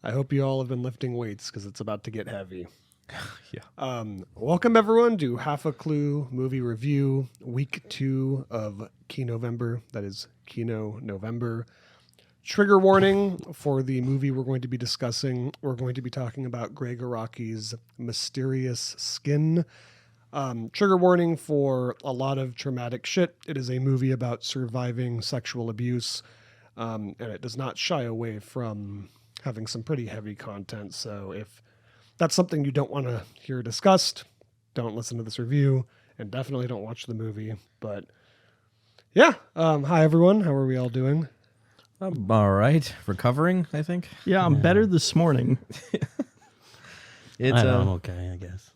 I hope you all have been lifting weights because it's about to get heavy. Yeah. Welcome everyone to Half a Clue movie review, week 2 of Key-November. That is Kino November. Trigger warning for the movie we're going to be discussing. We're going to be talking about Gregg Araki's Mysterious Skin. Trigger warning for a lot of traumatic shit. It is a movie about surviving sexual abuse, and it does not shy away from having some pretty heavy content. So if that's something you don't want to hear discussed, don't listen to this review, and definitely don't watch the movie. But yeah, hi everyone. How are we all doing? I'm all right. Recovering, I think. Yeah, I'm better this morning. It's I don't know, okay, I guess.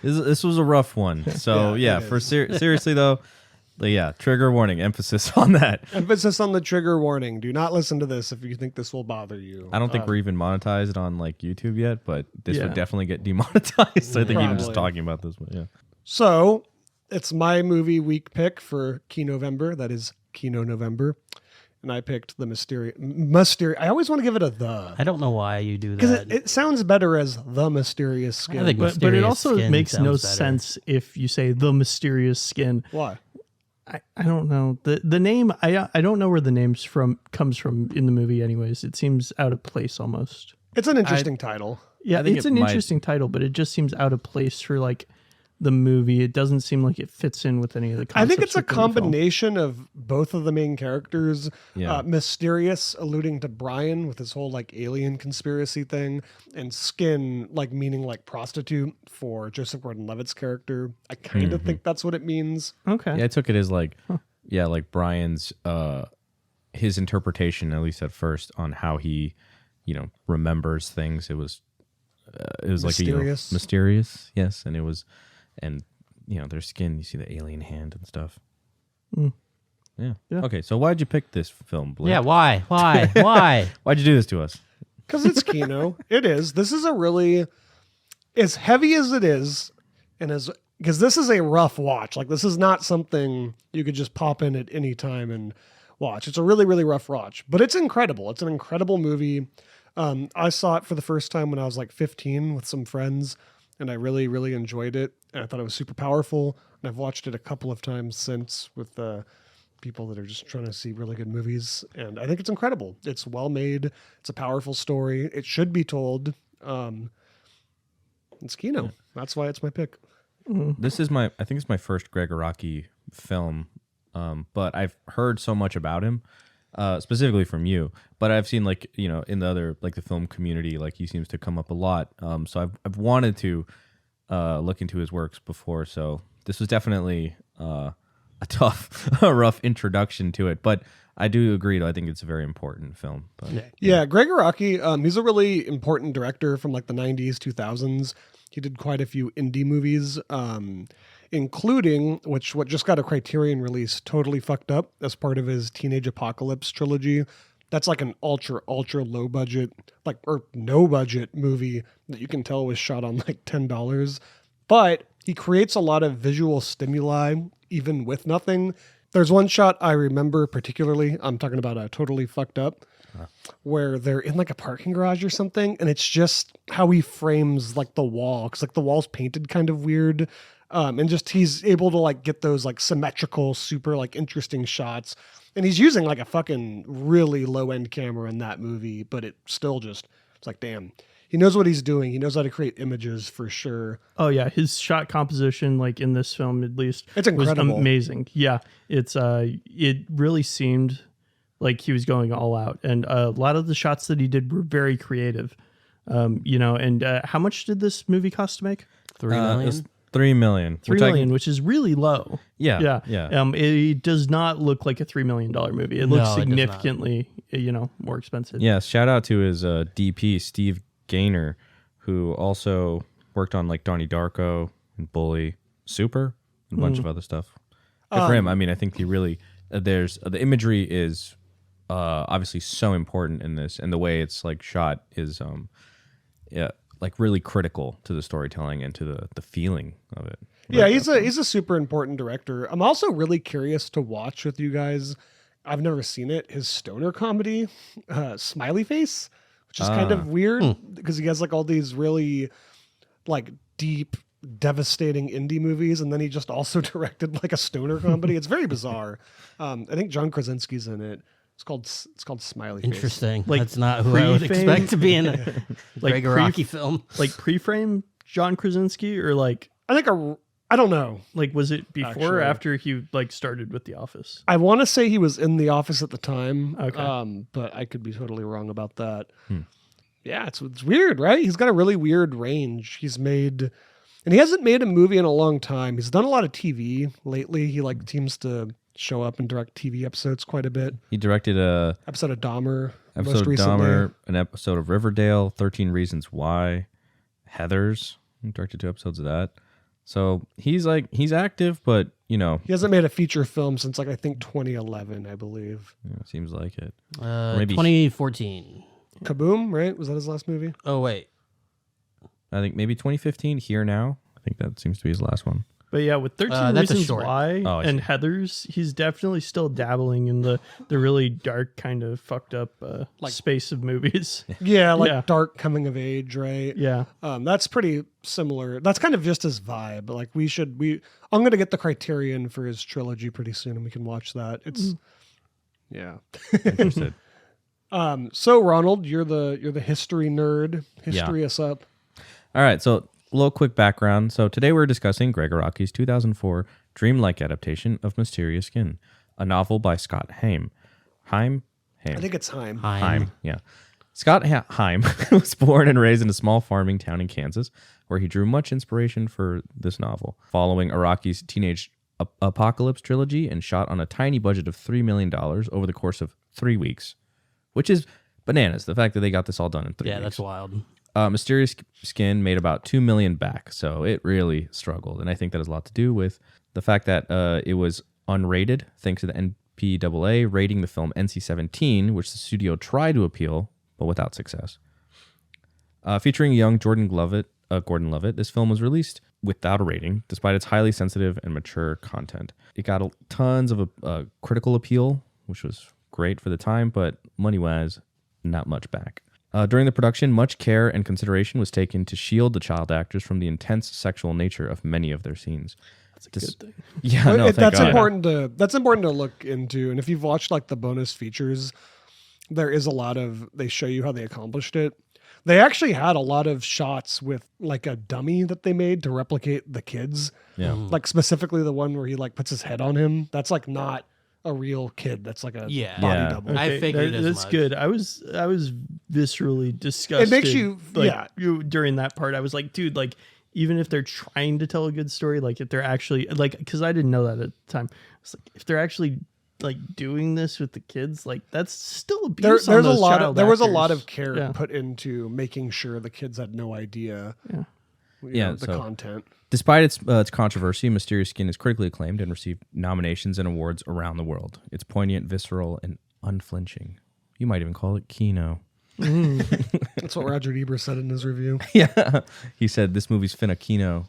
This was a rough one. So Yeah, for seriously though, trigger warning, emphasis on that. Emphasis on the trigger warning. Do not listen to this if you think this will bother you. I don't think we're even monetized on like YouTube yet, but this would definitely get demonetized. I think even just talking about this one. Yeah. So it's my movie week pick for Key-November. That is Kino November. And I picked the Mysterious. I always want to give it a the. I don't know why you do Because that. it sounds better as the Mysterious Skin. I think But it Mysterious also Skin makes no sounds better. sense if you say the mysterious skin. Why? I don't know. The name, I don't know where the name's comes from in the movie anyways. It seems out of place almost. It's an interesting title. Yeah, I think it's it an might- interesting title, but it just seems out of place for like the movie. It doesn't seem like it fits in with any of the I concepts. think it's a within the film. combination of both of the main characters. Yeah. Mysterious, alluding to Bryan with his whole like alien conspiracy thing, and Skin, like meaning like prostitute for Joseph Gordon-Levitt's character. I kind of think that's what it means. Okay. Yeah, I took it as like, like Brian's, his interpretation, at least at first, on how he, remembers things. It was like Mysterious. mysterious, yes, and it was, and their skin. You see the alien hand and stuff. Yeah. Okay, so why'd you pick this film, Blake? Yeah, why? Why? Why'd you do this to us? Because it's Kino. It is. This is a really, as heavy as it is, and because this is a rough watch. Like, this is not something you could just pop in at any time and watch. It's a really, really rough watch, but it's incredible. It's an incredible movie. I saw it for the first time when I was like 15 with some friends, and I really, really enjoyed it. And I thought it was super powerful. And I've watched it a couple of times since with people that are just trying to see really good movies. And I think it's incredible. It's well made. It's a powerful story. It should be told. It's Kino. That's why it's my pick. This is I think it's my first Gregg Araki film, but I've heard so much about him, specifically from you. But I've seen in the other the film community, he seems to come up a lot. So I've wanted to look into his works before. So this was definitely a tough, rough introduction to it. But I do agree, though. I think it's a very important film. But, Yeah, Gregg Araki, he's a really important director from the 90s, 2000s. He did quite a few indie movies, including what just got a Criterion release, Totally Fucked Up, as part of his Teenage Apocalypse trilogy. That's like an ultra low budget, or no budget movie that you can tell was shot on $10. But he creates a lot of visual stimuli, even with nothing. There's one shot I remember particularly. I'm talking about Totally Fucked Up, where they're in a parking garage or something, and it's just how he frames the wall, because the wall's painted kind of weird, and just he's able to get those symmetrical, super interesting shots, and he's using a fucking really low end camera in that movie, but it still just it's damn. He knows what he's doing. He knows how to create images for sure. Oh yeah, his shot composition, in this film at least, It's incredible. was amazing. Yeah, it's it really seemed like he was going all out, and a lot of the shots that he did were very creative. And how much did this movie cost to make? $3 million? It was $3 million. $3 million, which is really low. Yeah. It does not look like a $3 million movie. It looks No, it does not. significantly, more expensive. Yeah, shout out to his DP, Steve Gaynor, who also worked on Donnie Darko and Bully, Super, and a bunch of other stuff. Good for him. I mean, I think he really, the imagery is obviously so important in this, and the way it's shot is really critical to the storytelling and to the feeling of it. Yeah, he's a super important director. I'm also really curious to watch with you guys. I've never seen it. His stoner comedy, Smiley Face, which is kind of weird because he has like all these really like deep, devastating indie movies, and then he just also directed like a stoner comedy. It's very bizarre. I think John Krasinski's in it. It's called Smiley Face. Interesting. Like That's not who I would pre-fame- expect to be in a Like Gregg Araki film. Like pre-frame John Krasinski, or like I think I don't know. like was it before or Actually. after he like started with The Office? I want to say he was in The Office at the time. Okay. But I could be totally wrong about that. Yeah, it's weird, right? He's got a really weird range. And he hasn't made a movie in a long time. He's done a lot of TV lately. He like seems to show up and direct TV episodes quite a bit. He directed a Episode of Dahmer, most episode of recently. Dahmer, an episode of Riverdale, 13 Reasons Why, Heathers. He directed 2 episodes of that. So he's active, but He hasn't made a feature film since like I think 2011, I believe. it seems like it. Maybe- 2014. Kaboom, right? Was that his last movie? Oh, wait. I think maybe 2015. Here Now. I think that seems to be his last one. But yeah, with 13 that's a Reasons short. Why Oh, I and see. Heathers, he's definitely still dabbling in the really dark kind of fucked up space of movies. Yeah, like Yeah. dark coming of age, right? Yeah. That's pretty similar. That's kind of just his vibe. Like I'm going to get the Criterion for his trilogy pretty soon and we can watch that. It's yeah. Interested. So Ronald, you're the history nerd. History us up. All right, so a little quick background. So today we're discussing Gregg Araki's 2004 dreamlike adaptation of Mysterious Skin, a novel by Scott Haim. Haim? I think it's Heim. Haim, yeah. Scott Haim was born and raised in a small farming town in Kansas, where he drew much inspiration for this novel, following Araki's teenage apocalypse trilogy and shot on a tiny budget of $3 million over the course of 3 weeks, which is bananas, the fact that they got this all done in 3 weeks. Yeah, that's wild. Mysterious Skin made about $2 million back, so it really struggled, and I think that has a lot to do with the fact that it was unrated, thanks to the NPAA rating the film NC-17, which the studio tried to appeal, but without success. Featuring young Gordon Levitt, this film was released without a rating, despite its highly sensitive and mature content. It got tons of critical appeal, which was great for the time, but money-wise, not much back. During the production, much care and consideration was taken to shield the child actors from the intense sexual nature of many of their scenes. That's a good thing. Yeah, But no, thank that's God. important to look into. And if you've watched like the bonus features, there is they show you how they accomplished it. They actually had a lot of shots with like a dummy that they made to replicate the kids. Yeah. Like specifically the one where he like puts his head on him. That's like not a real kid. That's like a body Yeah. double. I figured as that's much. good. I was viscerally disgusted. It makes you- yeah. During that part, I was like, dude, like even if they're trying to tell a good story, like if they're actually like, because I didn't know that at the time. It's like if they're actually like doing this with the kids, like that's still abuse. There on those was a child lot of actors. care Yeah. put into making sure the kids had no idea. Yeah. The so- content. Despite its controversy, Mysterious Skin is critically acclaimed and received nominations and awards around the world. It's poignant, visceral, and unflinching. You might even call it Kino. That's what Roger Ebert said in his review. Yeah. He said, this movie's finna Kino.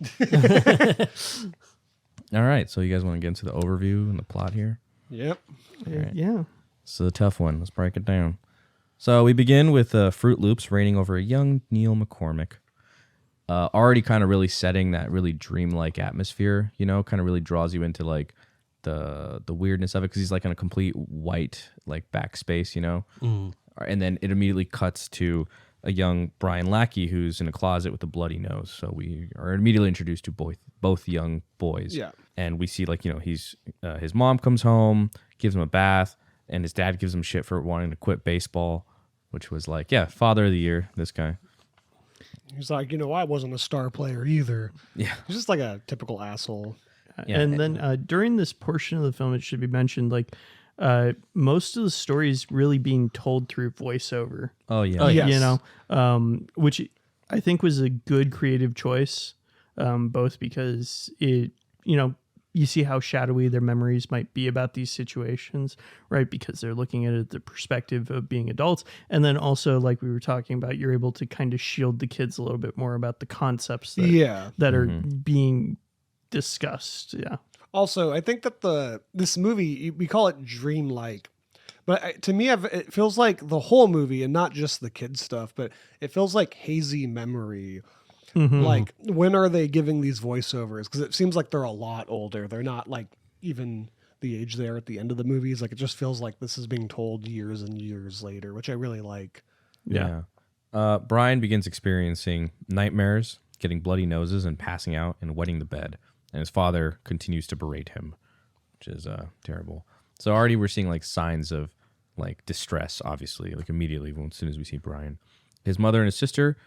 All right, so you guys want to get into the overview and the plot here? Yep. Yeah. So the tough one. Let's break it down. So we begin with Fruit Loops reigning over a young Neil McCormick. Already kind of really setting that really dreamlike atmosphere, kind of really draws you into like the weirdness of it because he's like in a complete white like backspace, And then it immediately cuts to a young Bryan Lackey who's in a closet with a bloody nose. So we are immediately introduced to both young boys. Yeah. And we see he's his mom comes home, gives him a bath, and his dad gives him shit for wanting to quit baseball, which was like, yeah, father of the year, this guy. He's like, I wasn't a star player either. Yeah. He's just like a typical asshole. Yeah. And then during this portion of the film, it should be mentioned, like most of the story is really being told through voiceover. Oh, yeah. Yes. Which I think was a good creative choice, both because it, you see how shadowy their memories might be about these situations, right? Because they're looking at it the perspective of being adults. And then also, like we were talking about, you're able to kind of shield the kids a little bit more about the concepts that are being discussed. Yeah. Also, I think that this movie, we call it dreamlike, But to me, it feels like the whole movie, and not just the kid stuff, but it feels like hazy memory. Like, when are they giving these voiceovers? Because it seems like they're a lot older. They're not like even the age they are at the end of the movies. Like, it just feels like this is being told years and years later, which I really like. Yeah. Bryan begins experiencing nightmares, getting bloody noses, and passing out and wetting the bed. And his father continues to berate him, which is terrible. So already we're seeing like signs of like distress, obviously, like immediately as soon as we see Bryan. His mother and his sister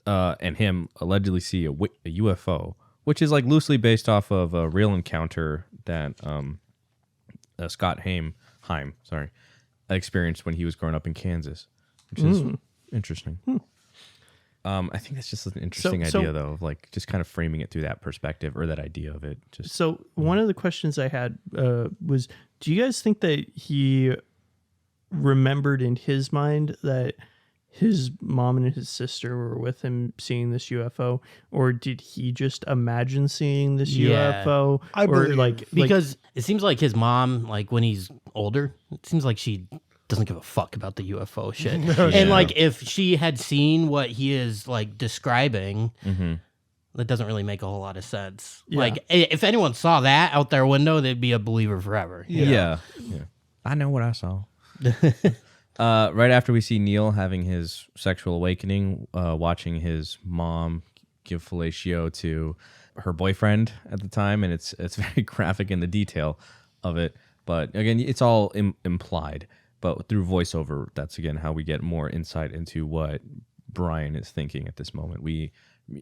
and him allegedly see a UFO, which is like loosely based off of a real encounter that Scott Haim experienced when he was growing up in Kansas, which is interesting. I think that's just an interesting idea, though, of like just kind of framing it through that perspective or that idea of it. Just So one of the questions I had was, do you guys think that he remembered in his mind that his mom and his sister were with him seeing this UFO, or did he just imagine seeing this UFO? I or believe. Because it seems like his mom, like when he's older, it seems like she doesn't give a fuck about the UFO shit. And like if she had seen what he is like describing, that doesn't really make a whole lot of sense. Yeah. Like if anyone saw that out their window, they'd be a believer forever. yeah. I know what I saw. Right after we see Neil having his sexual awakening, watching his mom give fellatio to her boyfriend at the time, and it's very graphic in the detail of it. But again, it's all implied. But through voiceover, that's again how we get more insight into what Bryan is thinking at this moment. We're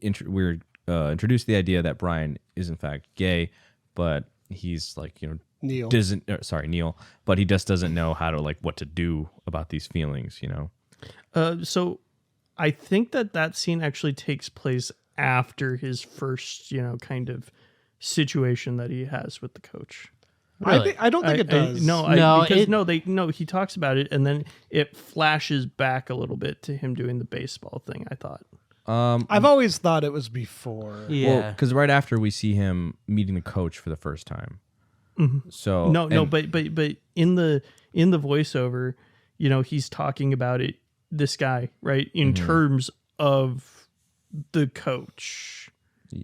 introduced to the idea that Bryan is in fact gay, but he's like Neil. Neil, but he just doesn't know how to like what to do about these feelings, So I think that scene actually takes place after his first, kind of situation that he has with the coach. Really? I don't think it does. He talks about it, and then it flashes back a little bit to him doing the baseball thing, I thought. I've always thought it was before. Yeah. because right after we see him meeting the coach for the first time. So but in the voiceover, he's talking about it, this guy, right, in terms of the coach,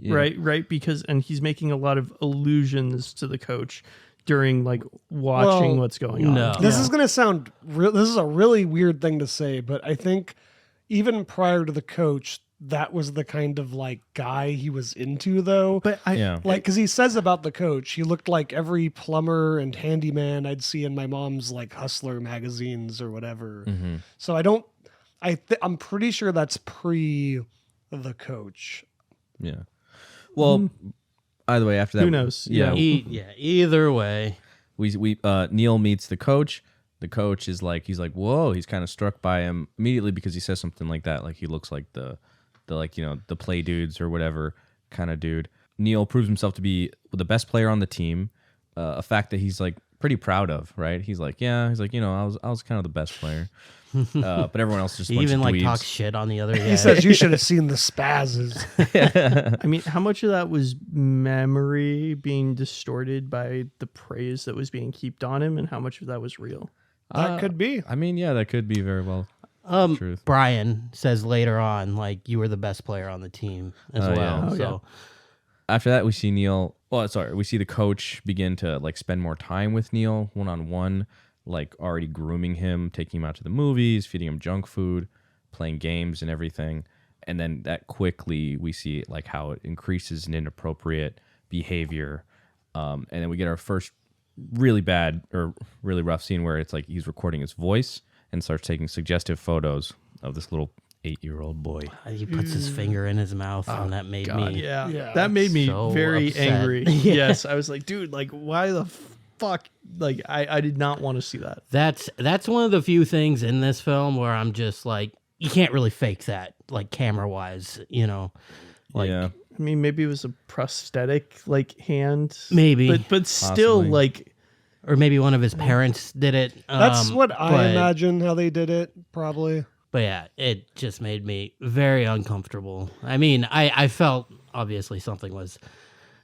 right, because and he's making a lot of allusions to the coach during like watching what's going on. No. This is going to sound this is a really weird thing to say, but I think even prior to the coach, that was the kind of like guy he was into, though. But because he says about the coach, he looked like every plumber and handyman I'd see in my mom's like Hustler magazines or whatever. So I'm pretty sure that's pre the coach. Yeah. Well, either way, after that, who knows? Either way, we Neil meets the coach. The coach is like, he's like, whoa, he's kind of struck by him immediately because he says something like that, like he looks like the play dudes or whatever kind of dude. Neil proves himself to be the best player on the team, a fact that he's like pretty proud of, right? He's like, I was kind of the best player, but everyone else just he a bunch even of like dweebs. talks shit on the other guy. He says you should have seen the spazzes. I mean, how much of that was memory being distorted by the praise that was being heaped on him, and how much of that was real? That could be. I mean, that could be very well. Truth. Bryan says later on, like, you were the best player on the team as well. yeah. Oh, So After that, we see Neil. We see the coach begin to like spend more time with Neil one-on-one, like already grooming him, taking him out to the movies, feeding him junk food, playing games and everything. And then that quickly we see like how it increases in inappropriate behavior. And then we get our first really bad or really rough scene where it's like he's recording his voice and starts taking suggestive photos of this little 8-year-old boy. he puts his finger in his mouth, and that made me. Yeah. That made me So very upset. angry. Yes, I was like, dude, like, why the fuck? Like, I did not want to see that. That's one of the few things in this film where I'm just like, you can't really fake that, like camera wise, Like, yeah. I mean, maybe it was a prosthetic like hand, Maybe. but still, Possibly. like, or maybe one of his parents did it. That's what I but- imagine how they did it, probably. But yeah, it just made me very uncomfortable. I mean, I felt obviously something was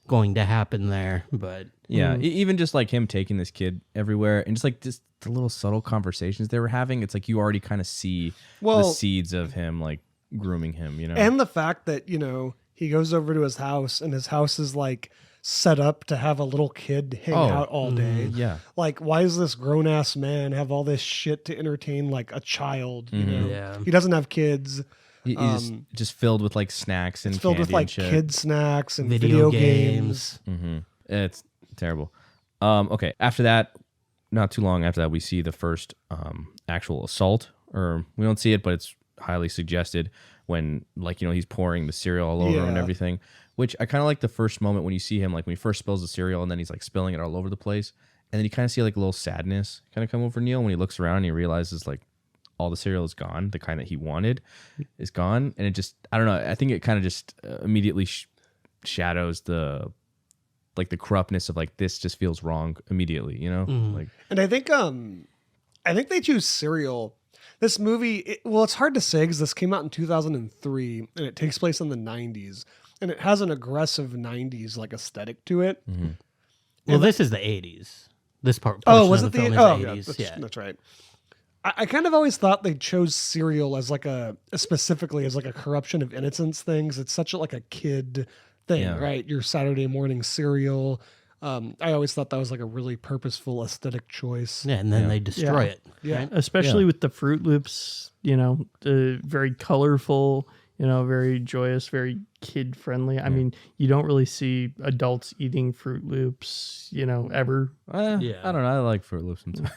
going to happen there. But Yeah, even just like him taking this kid everywhere and just like the little subtle conversations they were having, it's like you already kind of see the seeds of him like grooming him, you know? And the fact that, you know, he goes over to his house and his house is like set up to have a little kid hang out all day. Yeah. Like, why does this grown ass man have all this shit to entertain like a child? You know, Yeah. he doesn't have kids. He's just filled with like snacks and It's filled candy with like and shit. kid snacks and Video video games. It's terrible. Okay, after that, not too long after that, we see the first actual assault, or we don't see it, but it's highly suggested when, like, you know, he's pouring the cereal all over him and everything, which I kind of like the first moment when you see him, like when he first spills the cereal and then he's like spilling it all over the place. And then you kind of see like a little sadness kind of come over Neil when he looks around and he realizes like all the cereal is gone. The kind that he wanted is gone. And it just, I don't know. I think it kind of just immediately shadows the corruptness of like, this just feels wrong immediately, you know? Like, And I think they choose cereal. This movie, it's hard to say because this came out in 2003 and it takes place in the 90s. And it has an aggressive 90s like aesthetic to it. Well, this is the 80s. This part. Was it the film the is 80s. that's right. I kind of always thought they chose cereal as like specifically as like a corruption of innocence things. It's such like a kid thing, right? Your Saturday morning cereal. I always thought that was like a really purposeful aesthetic choice. Yeah, and then they destroy it. Yeah. Right? Especially with the Fruit Loops, you know, very colorful, you know, very joyous, very kid friendly. I mean, you don't really see adults eating Fruit Loops, you know, ever. I don't know. I like Fruit Loops sometimes.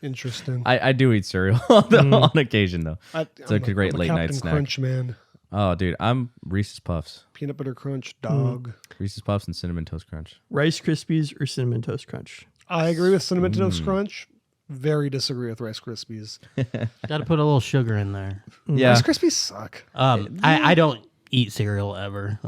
Interesting. I do eat cereal on occasion though. It's a great I'm late Captain night snack. Crunch man. Oh, dude, I'm Reese's Puffs. Peanut butter crunch dog. Reese's Puffs and Cinnamon Toast Crunch. Rice Krispies or Cinnamon Toast Crunch? I agree with Cinnamon Toast Crunch. Very disagree with Rice Krispies. Got to put a little sugar in there. Yeah. Rice Krispies suck. I don't eat cereal ever.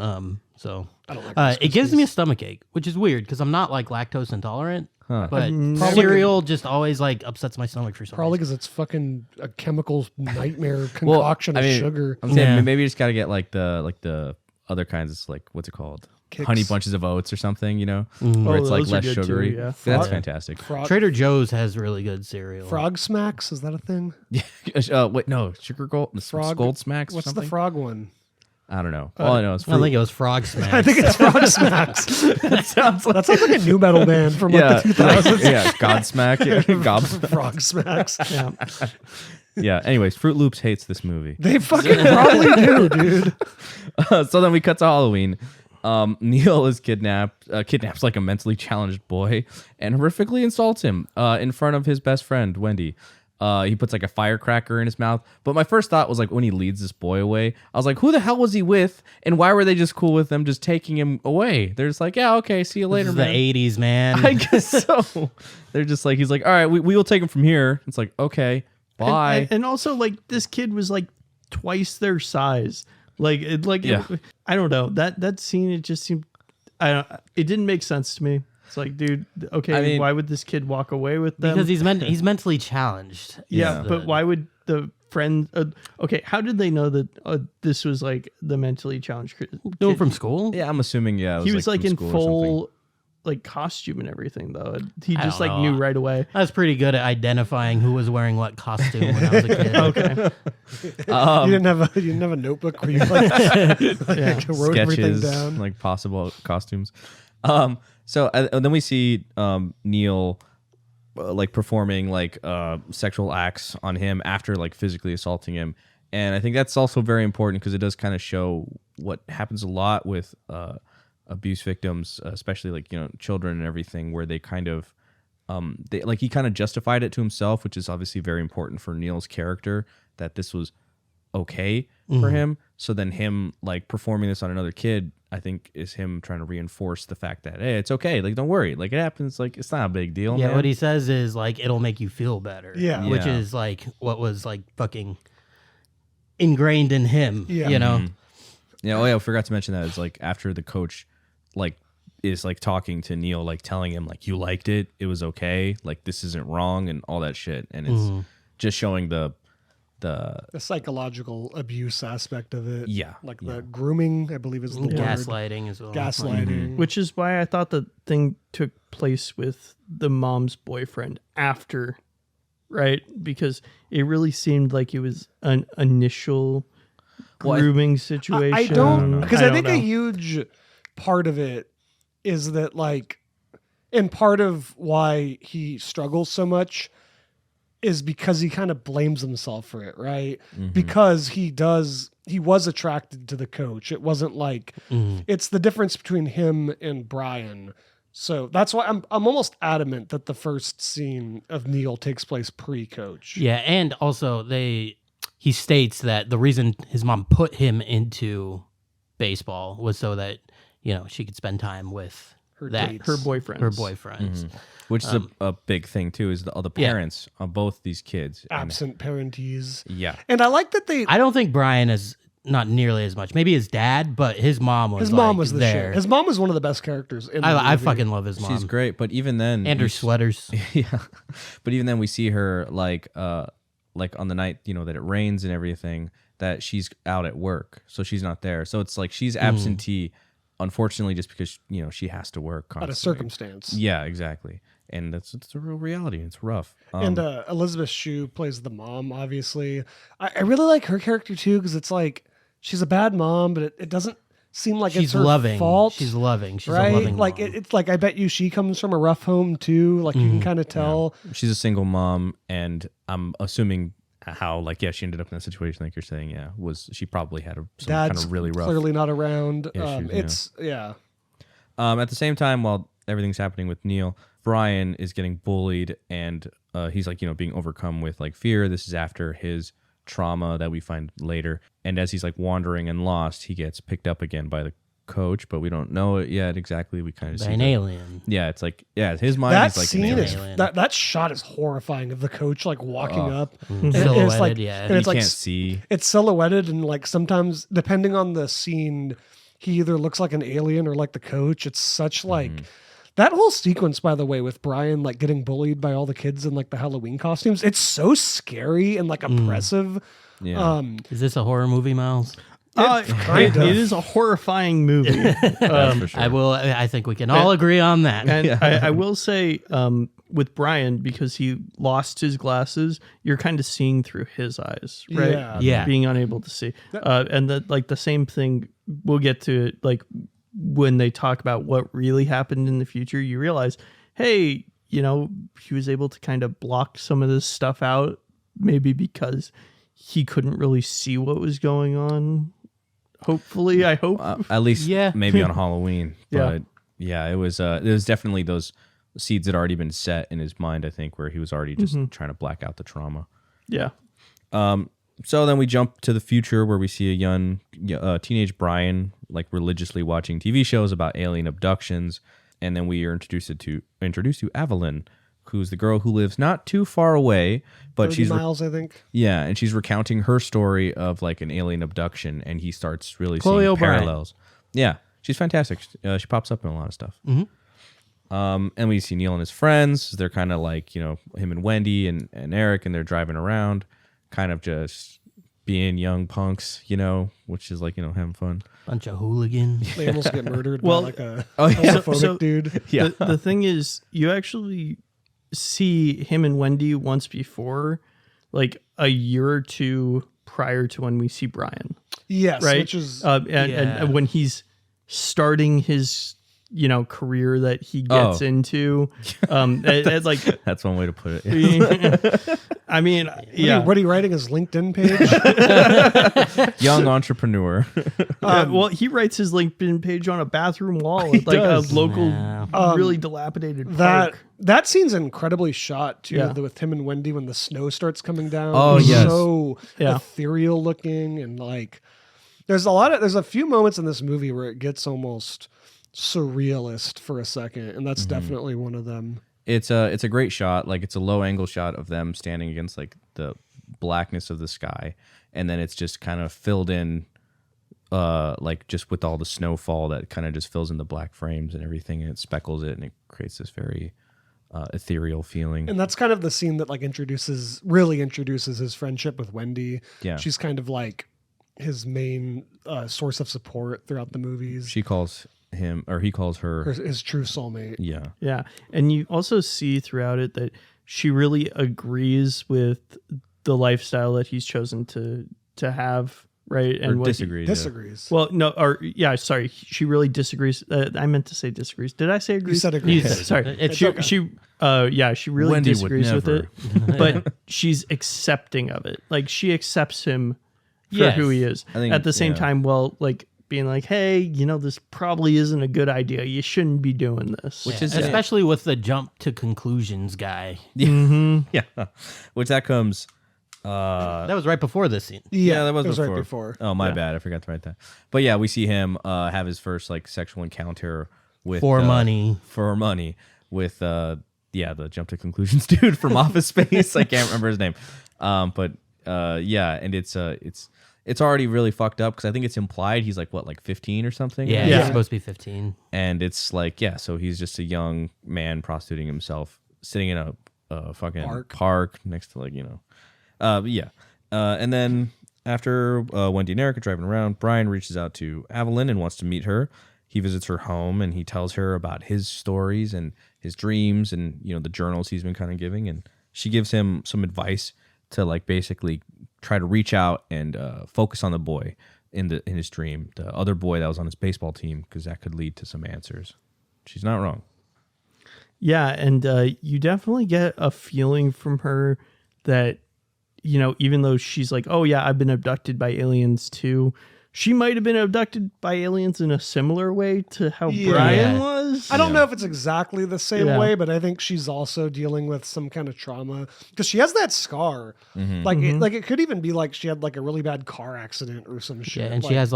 So I don't like Rice it gives Krispies. me a stomachache, which is weird because I'm not like lactose intolerant. Huh. But Probably- cereal just always like upsets my stomach for some Probably reason. because it's fucking a chemical nightmare concoction of sugar. I'm saying Yeah. maybe you just gotta get like the other kinds. It's like, what's it called? Kicks. Honey bunches of oats or something, you know, Oh, where it's like those are less good too, sugary. yeah. That's fantastic. Trader Joe's has really good cereal. Frog Smacks, is that a thing? Wait, no, sugar gold, Frog Gold Smacks. What's or something? the frog one? I don't know. All I know is I don't fruit. think it was Frog Smash. I think it's Frog Smacks. That sounds like That sounds like a new metal band from like the 2000s. yeah, Godsmack, Gobs. Frog Smacks. Yeah. Yeah. Anyways, Fruit Loops hates this movie. They fucking probably do, dude. So then we cut to Halloween. Neil is kidnaps like a mentally challenged boy and horrifically insults him in front of his best friend, Wendy. He puts like a firecracker in his mouth. But my first thought was like when he leads this boy away, I was like, who the hell was he with? And why were they just cool with them just taking him away? They're just like, yeah, okay, see you later, This is man. the 80s, man. I guess so. They're just like, he's like, all right, we will take him from here. It's like, okay, bye. And also, like, this kid was like twice their size. Like, I don't know. That scene, it just seemed, it didn't make sense to me. It's like, dude, okay, I mean- why would this kid walk away with them? Because he's mentally challenged. yeah, is but the- why would the friend? Okay, how did they know that this was like the mentally challenged kid? Knew him from school? Yeah, I'm assuming, yeah. He was like from in school or something. full like costume and everything though. He I just don't like know. knew right away. I was pretty good at identifying who was wearing what costume when I was a kid. Okay, you didn't have a notebook where you like, wrote everything Sketches, down. like possible costumes. So and then we see Neil like performing like sexual acts on him after like physically assaulting him, and I think that's also very important because it does kind of show what happens a lot with abuse victims, especially like, you know, children and everything, where they kind of he kind of justified it to himself, which is obviously very important for Neil's character, that this was okay for him. So then him like performing this on another kid, I think, is him trying to reinforce the fact that, hey, it's okay, like don't worry, like it happens, like it's not a big deal. Yeah, man. what he says is like, it'll make you feel better. Yeah. Which Yeah. is like what was like fucking ingrained in him. Yeah. You know? Yeah, oh yeah, I forgot to mention that. It's like after the coach like is like talking to Neil, like telling him like, you liked it was okay, like this isn't wrong and all that shit, and it's just showing the the psychological abuse aspect of it. Yeah, Like yeah. the grooming, I believe is the word. Gaslighting as well. Gaslighting. Which is why I thought the thing took place with the mom's boyfriend after, right? Because it really seemed like it was an initial grooming situation. I don't, because I think don't a know. huge part of it is that, like, and part of why he struggles so much is because he kind of blames himself for it, right? Because he was attracted to the coach. It wasn't like, it's the difference between him and Bryan. So that's why I'm almost adamant that the first scene of Neil takes place pre-coach. Yeah, and also he states that the reason his mom put him into baseball was so that, she could spend time with Her that dates. her boyfriend. her boyfriends. which is a big thing too, is all the parents of both these kids. And- Absent parentees. yeah. And I like that they... I don't think Bryan is not nearly as much. Maybe his dad, but his mom was His mom was the there. shit. His mom was one of the best characters in the I movie. fucking love his mom. She's great, but even then, And her sweaters. yeah, but even then we see her like on the night that it rains and everything, that she's out at work, so she's not there. So it's like she's absentee, unfortunately, just because she has to work constantly. Out of circumstance. Yeah, exactly, and it's a real reality. It's rough. And Elizabeth Shue plays the mom, obviously. I really like her character, too, because it's like, she's a bad mom, but it doesn't seem like She's it's her loving. fault. She's loving. She's right? a loving Like, mom. it's like, I bet you she comes from a rough home, too. Like, you can kind of tell. She's a single mom, and I'm assuming how she ended up in that situation, like you're saying. Yeah, was she probably had some Dad's kind of really rough clearly not around. issues, Yeah. At the same time, while everything's happening with Neil, Bryan is getting bullied, and he's being overcome with fear. This is after his trauma that we find later, and as he's wandering and lost, he gets picked up again by the coach, but we don't know it yet exactly. We kind of see an alien. Yeah, it's his mind. That he's scene an is alien. that shot is horrifying of the coach walking up. And Silhouetted, it's like, yeah. and You it's like can't see. it's silhouetted, and sometimes depending on the scene, he either looks like an alien or like the coach. It's such that whole sequence, by the way, with Bryan getting bullied by all the kids in the Halloween costumes. It's so scary and oppressive. Yeah. Is this a horror movie, Miles? It is a horrifying movie. That's for sure. I think we can all agree on that. And I will say, with Bryan, because he lost his glasses, you're kind of seeing through his eyes, right? Yeah. Yeah. Being unable to see. And the same thing, we'll get to it, when they talk about what really happened in the future, you realize, hey, he was able to kind of block some of this stuff out, maybe because he couldn't really see what was going on. Hopefully, I hope. At least Yeah. maybe on Halloween. Yeah. But yeah, it was definitely those seeds had already been set in his mind, I think, where he was already just trying to black out the trauma. Yeah. So then we jump to the future where we see a young teenage Bryan religiously watching TV shows about alien abductions, and then we are introduced to Evelyn, who's the girl who lives not too far away, but 30 she's miles, I think. yeah, and she's recounting her story of an alien abduction, and he starts really Chloe seeing O'Brien. parallels. Yeah, she's fantastic. She pops up in a lot of stuff. And we see Neil and his friends. They're kind of him and Wendy and Eric, and they're driving around, kind of just being young punks, which is having fun. Bunch of hooligans. They almost get murdered Well, by a oh, yeah. homophobic dude. Yeah. The thing is, you actually see him and Wendy once before, a year or two prior to when we see Bryan, Yes, right? which is And when he's starting his career that he gets into, That's one way to put it. I mean, yeah. What are you writing his LinkedIn page? Young entrepreneur. Well, he writes his LinkedIn page on a bathroom wall at does. a local, Yeah. really dilapidated that park. that scene's incredibly shot too. Yeah. With him and Wendy when the snow starts coming down. Oh, It's yes. so Yeah. ethereal looking, and there's a few moments in this movie where it gets almost surrealist for a second, and that's definitely one of them. It's a great shot. It's a low angle shot of them standing against the blackness of the sky, and then it's just kind of filled in, just with all the snowfall that kind of just fills in the black frames and everything, and it speckles it, and it creates this very ethereal feeling. And that's kind of the scene that like really introduces his friendship with Wendy. Yeah. She's kind of like his main source of support throughout the movies. She calls him, or he calls her, his true soulmate. yeah. Yeah. And you also see throughout it that she really agrees with the lifestyle that he's chosen to have, right? Or And what disagrees. Disagrees. well, no, or yeah, sorry. She really disagrees. I meant to say disagrees. Did I say agrees? You said agrees. Sorry. It's She, okay. she really Wendy would disagrees with never. it, but she's accepting of it. Like she accepts him for Yes. who he is. I think- At the same yeah. time, well, like being like, hey, this probably isn't a good idea. You shouldn't be doing this. Which is especially with the jump to conclusions guy. Yeah. Which that comes. That was right before this scene. Yeah, that was it was before. right before. Oh, my bad. I forgot to write that. But yeah, we see him have his first like sexual encounter with For money. For money with the jump to conclusions dude from Office Space. I can't remember his name. But and it's already really fucked up because I think it's implied he's like what, like 15 or something. Yeah, Yeah. he's supposed to be 15. And it's like, so he's just a young man prostituting himself, sitting in a fucking park next to and then after Wendy and Eric are driving around, Bryan reaches out to Evelyn and wants to meet her. He visits her home and he tells her about his stories and his dreams and the journals he's been kind of giving, and she gives him some advice to like basically try to reach out and focus on the boy in his dream, the other boy that was on his baseball team, because that could lead to some answers. She's not wrong. Yeah, and you definitely get a feeling from her that, even though she's like, oh yeah, I've been abducted by aliens too, she might have been abducted by aliens in a similar way to how Bryan was. I don't know if it's exactly the same Yeah. way, but I think she's also dealing with some kind of trauma because she has that scar. Like it could even be like she had like a really bad car accident or some shit. Yeah, and like, she has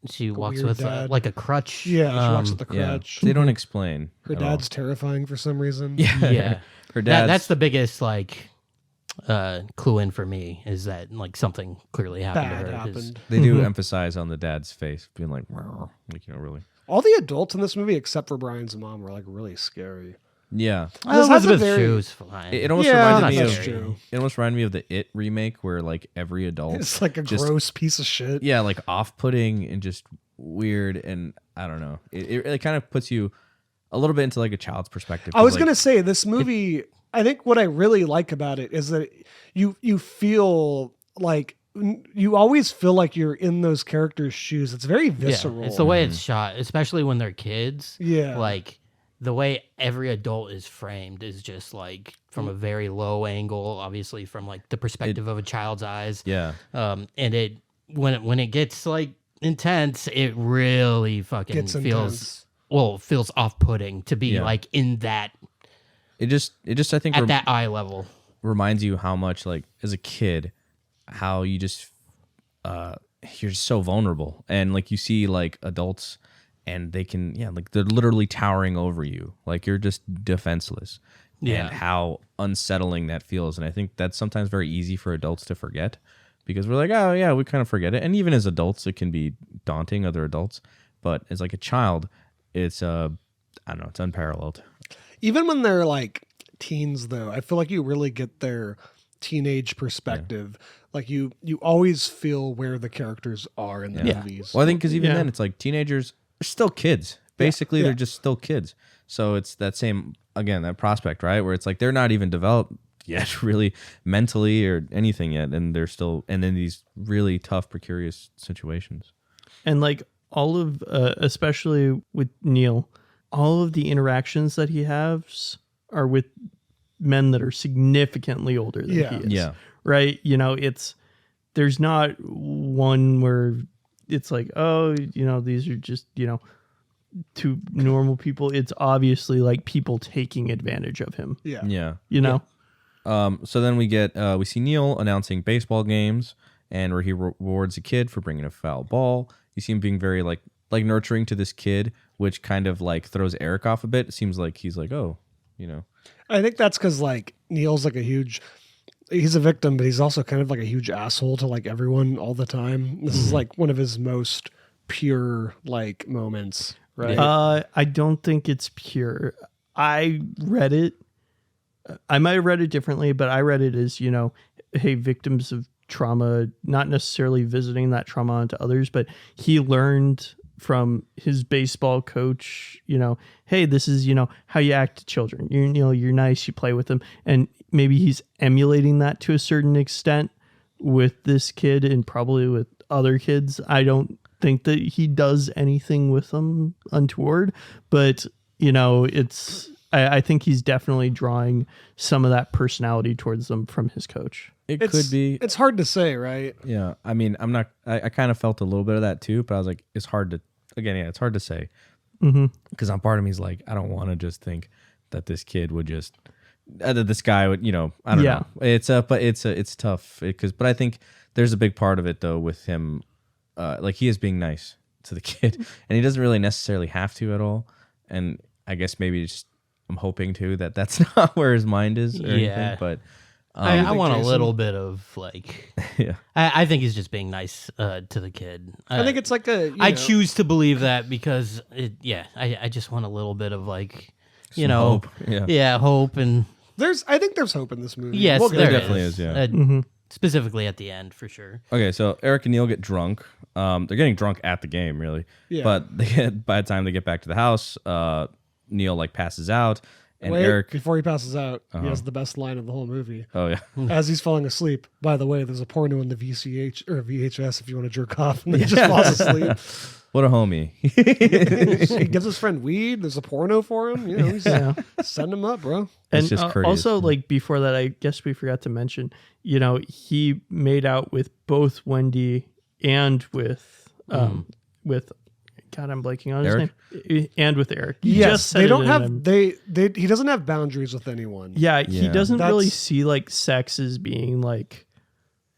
she walks weird with dad. like a crutch. she walks with the Yeah, crutch. they don't explain. Her at all. dad's terrifying for some reason. Yeah. Her dad. That's the biggest clue in for me, is that like something clearly happened Bad to her. 'cause- happened. They do emphasize on the dad's face, being like, "Wow," like really. All the adults in this movie, except for Brian's mom, were like really scary. Yeah, This has a Elizabeth very- Shue's fine. it almost Yeah, reminded me that's of. true. It almost reminded me of the It remake, where like every adult, It's like a just- gross piece of shit. yeah, like off-putting and just weird, and I don't know. It kind of puts you a little bit into like a child's perspective. I was 'cause, gonna say this movie. I think what I really like about it is that you feel like you always feel like you're in those characters' shoes. It's very visceral. Yeah, it's the way it's shot, especially when they're kids. Yeah. Like the way every adult is framed is just like from a very low angle, obviously from like the perspective of a child's eyes. Yeah, And it when it gets like intense, it really fucking Gets feels intense. feels off-putting to be Yeah. like in that it just I think at that eye level. reminds you how much, like, as a kid, how you just you're just so vulnerable, and like you see like adults and they can like they're literally towering over you, like you're just defenseless. Yeah. And how unsettling that feels. And I think that's sometimes very easy for adults to forget, because we're like, oh yeah, we kind of forget it. And even as adults it can be daunting, other adults, but as like a child, it's I don't know, it's unparalleled. Even when they're like teens, though, I feel like you really get their teenage perspective. Like you always feel where the characters are in the movies. Well, I think because even Yeah. then it's like teenagers are still kids. Basically, they're just still kids. So it's that same, again, that prospect, right? Where it's like they're not even developed yet, really mentally or anything yet, and they're still in these really tough, precarious situations. And like all of, especially with Neil, all of the interactions that he has are with men that are significantly older than he is. Yeah. Right? There's not one where it's like, oh, these are just, two normal people. It's obviously like people taking advantage of him. Yeah. Yeah. So then we see Neil announcing baseball games, and where he rewards a kid for bringing a foul ball. You see him being very like nurturing to this kid, which kind of like throws Eric off a bit. It seems like he's like, oh, I think that's because like Neil's like he's a victim, but he's also kind of like a huge asshole to like everyone all the time. This is like one of his most pure like moments, right? I don't think it's pure. I read it, I might have read it differently, but I read it as, hey, victims of trauma, not necessarily visiting that trauma onto others, but he learned from his baseball coach, hey, this is, how you act to children. You're nice, you play with them. And maybe he's emulating that to a certain extent with this kid and probably with other kids. I don't think that he does anything with them untoward, but I think he's definitely drawing some of that personality towards them from his coach. It could be. It's hard to say, right? Yeah. I mean, I kind of felt a little bit of that too, but I was like, it's hard to say. Because on part of me is like, I don't want to just think that this kid would just, that this guy would, I don't know. It's tough but I think there's a big part of it though with him, like he is being nice to the kid and he doesn't really necessarily have to at all. And I guess maybe just, I'm hoping too that that's not where his mind is or anything, but I want a little bit of like, yeah. I think he's just being nice to the kid. I think it's like I choose to believe that because I just want a little bit of like, hope. Hope and I think there's hope in this movie. yes, there definitely is. Yeah, specifically at the end for sure. Okay, so Eric and Neil get drunk. They're getting drunk at the game, really. Yeah. But by the time they get back to the house, Neil like passes out, and Wait, Eric. before he passes out, he has the best line of the whole movie. Oh yeah. As he's falling asleep. By the way, there's a porno in the VHS if you want to jerk off, and then he just falls asleep. What a homie. He gives his friend weed. There's a porno for him. He's setting him up, bro. It's And just courteous. also, like before that, I guess we forgot to mention, he made out with both Wendy and with God, I'm blanking on his Eric? name. And with Eric. He Yes, just said they it don't in have him. he doesn't have boundaries with anyone. Yeah, he Yeah. doesn't really That's- see like sex as being like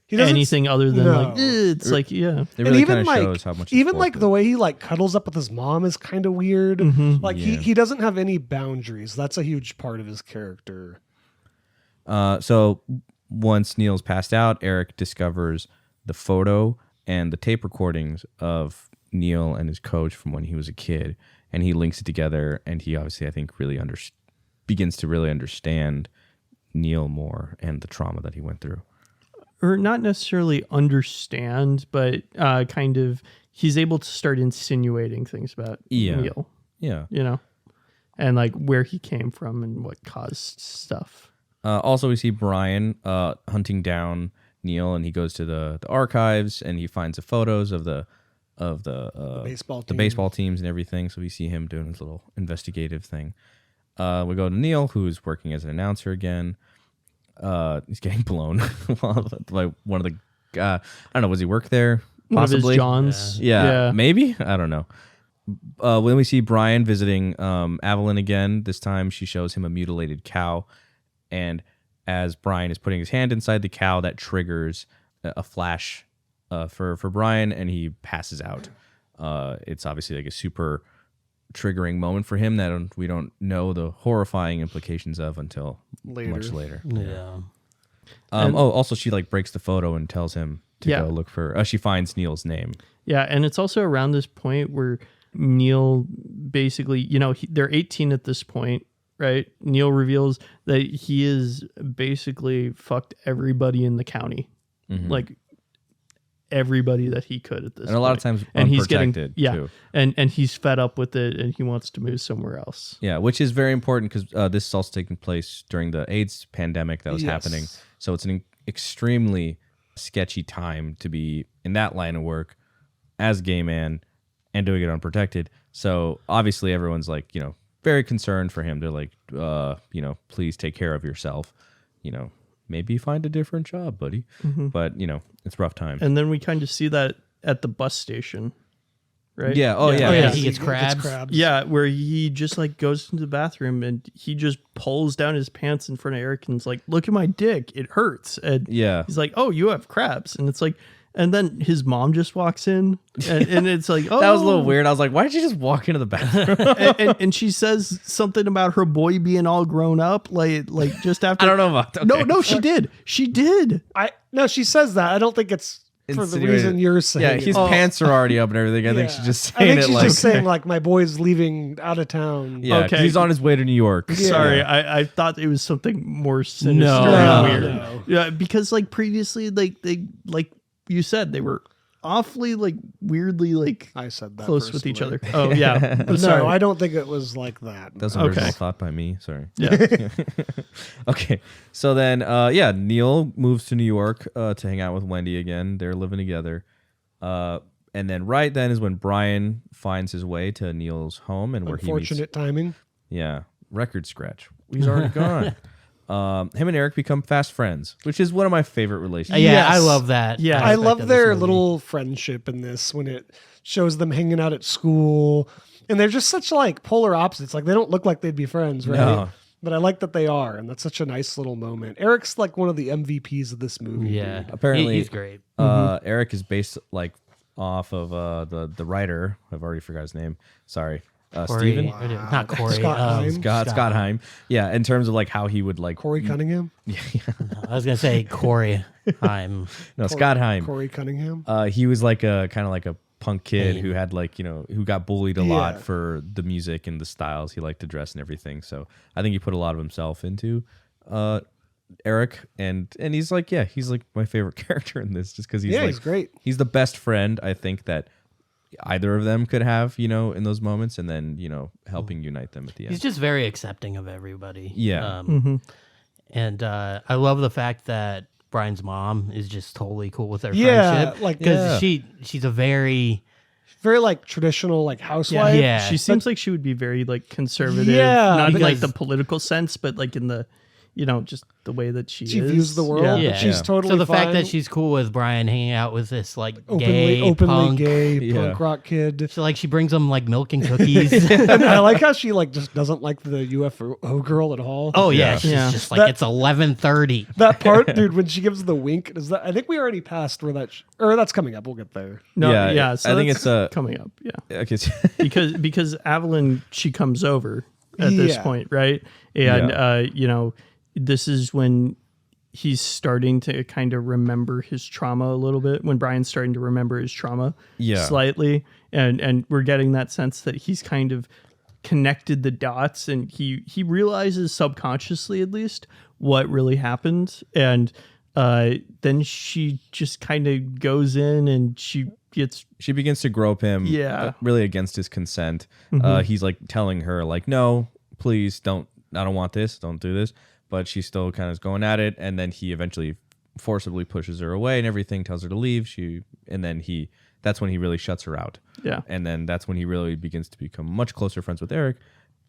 He doesn't anything other than no. like it's like It and really even kind of like shows how much. he's even like forfeit. the way he like cuddles up with his mom is kind of weird. Like Yeah. he doesn't have any boundaries. That's a huge part of his character. So once Neil's passed out, Eric discovers the photo and the tape recordings of Neil and his coach from when he was a kid, and he links it together. And he obviously, I think, really begins to really understand Neil more and the trauma that he went through. or not necessarily understand, but kind of he's able to start insinuating things about Neil, Yeah. and like where he came from and what caused stuff. Also, we see Bryan hunting down Neil, and he goes to the archives and he finds the photos of the baseball teams and everything. So we see him doing his little investigative thing. We go to Neil, who's working as an announcer again. He's getting blown by one of the. I don't know. Was he work there? One of his Possibly. Johns. Yeah, maybe. I don't know. When we see Bryan visiting Evelyn again, this time she shows him a mutilated cow, and as Bryan is putting his hand inside the cow, that triggers a flash for Bryan, and he passes out. It's obviously like a super triggering moment for him that we don't know the horrifying implications of until much later. Yeah. Also she like breaks the photo and tells him to Yeah. go look for. She finds Neil's name. Yeah, and it's also around this point where Neil basically, they're 18 at this point, right? Neil reveals that he is basically fucked everybody in the county, like everybody that he could at this. And a lot of times and he's unprotected, too. and he's fed up with it, and he wants to move somewhere else. Yeah, which is very important because this is also taking place during the AIDS pandemic that was happening. So it's an extremely sketchy time to be in that line of work as a gay man and doing it unprotected. So obviously everyone's like, very concerned for him. They're like, please take care of yourself. Maybe find a different job, buddy. But, it's a rough time. And then we kind of see that at the bus station, right? Yeah. Oh, yeah. Oh, yeah. He He gets crabs. Yeah, where he just like goes into the bathroom and he just pulls down his pants in front of Eric and's like, "Look at my dick, it hurts." And Yeah. he's like, "Oh, you have crabs," and it's like, and then his mom just walks in, and it's like, "Oh, That was a little weird. I was like, why did you just walk into the bathroom? and she says something about her boy being all grown up, like just after. I don't know about that. No, she did. She did. No, she says that. I don't think it's For the insinuated- reason you're saying. Yeah, his pants are already up and everything. I think she's just I saying think it she's like just saying like my boy's leaving out of town. yeah, 'cause Okay. he's on his way to New York. Yeah. Sorry, I thought it was something more sinister No, and no, weird. no. Yeah, because like previously, like they like you said, they were awfully like weirdly like I said that close with each personally. other. Oh yeah, But sorry. no, I don't think it was like that. That was an Okay. original thought by me. Sorry. Yeah. Okay. So then, Neil moves to New York to hang out with Wendy again. They're living together. And then right then is when Bryan finds his way to Neil's home and where he meets. Unfortunate timing. Yeah. Record scratch. He's already gone. Him and Eric become fast friends, which is one of my favorite relationships. Yeah, Yes. I love that. Yeah. I aspect love of this their movie. little friendship in this when it shows them hanging out at school. And they're just such like polar opposites. Like they don't look like they'd be friends, right? No. But I like that they are, and that's such a nice little moment. Eric's like one of the MVPs of this movie. Yeah, dude. Apparently- he's great. Eric is based like off of the writer. I've already forgot his name. Sorry. Corey, Steven? not Corey. Scott Heim. Scott Heim. Yeah, in terms of like how he would like Corey Cunningham. I was gonna say Corey Heim. no Scott Heim. Corey Cunningham. He was like a kind of like a punk kid Pain. who had like who got bullied a lot Yeah. for the music and the styles he liked to dress and everything. So I think he put a lot of himself into Eric, and he's like my favorite character in this just because He's great. He's the best friend I think that either of them could have in those moments, and then helping unite them at the end. He's just very accepting of everybody. Yeah. And I love the fact that Bryan's mom is just totally cool with their Yeah, friendship. like- because she's a very Very like traditional like housewife. Yeah. She seems like she would be very like conservative, Yeah, not in like because- the political sense, but like in the, just the way that she She is. views the world. Yeah. But she's Yeah. totally so the fine. fact that she's cool with Bryan hanging out with this like openly punk. gay Yeah. punk rock kid. She brings him like milk and cookies. And I like how she like just doesn't like the UFO girl at all. Oh yeah, Yeah. she's Yeah. just like That- it's 11:30. That part, dude, when she gives the wink, is that? I think we already passed where that, or that's coming up. We'll get there. No, Yeah, yeah. So I think that's it's, coming up. Yeah, Okay. because Evelyn, she comes over at this Yeah. point, right? And Yeah. this is when he's starting to kind of remember his trauma a little bit. When Bryan's starting to remember his trauma, Yeah. slightly, and we're getting that sense that he's kind of connected the dots, and he realizes subconsciously at least what really happened, and then she just kind of goes in and she begins to grope him really against his consent. He's like telling her like, no, please don't, I don't want this, don't do this. But she still kind of is going at it. And then he eventually forcibly pushes her away and everything, tells her to leave. That's when he really shuts her out. Yeah. And then that's when he really begins to become much closer friends with Eric.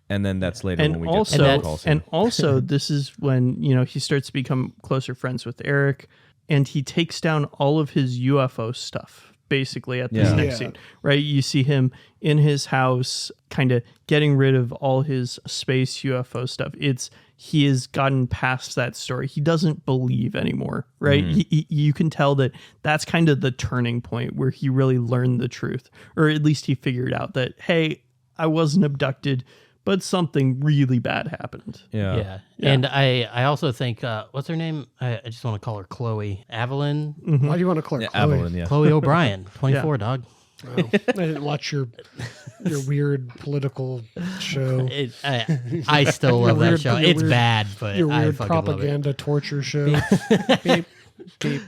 And then that's later and when we get also to the And call scene. and also this is when he starts to become closer friends with Eric, and he takes down all of his UFO stuff basically at this Yeah. next scene, right? You see him in his house kind of getting rid of all his space UFO stuff. He has gotten past that story. He doesn't believe anymore, right? You can tell that that's kind of the turning point where he really learned the truth, or at least he figured out that, hey, I wasn't abducted, but something really bad happened. Yeah. And I also think what's her name? I just want to call her Chloe Evelyn. Why do you want to call her Chloe? Evelyn, yeah. Chloe O'Brien, 24 dog. Oh, I didn't watch your weird political show. I still love that weird- show. your It's weird- bad, but Your I weird fucking love it. propaganda torture show. Beep, beep,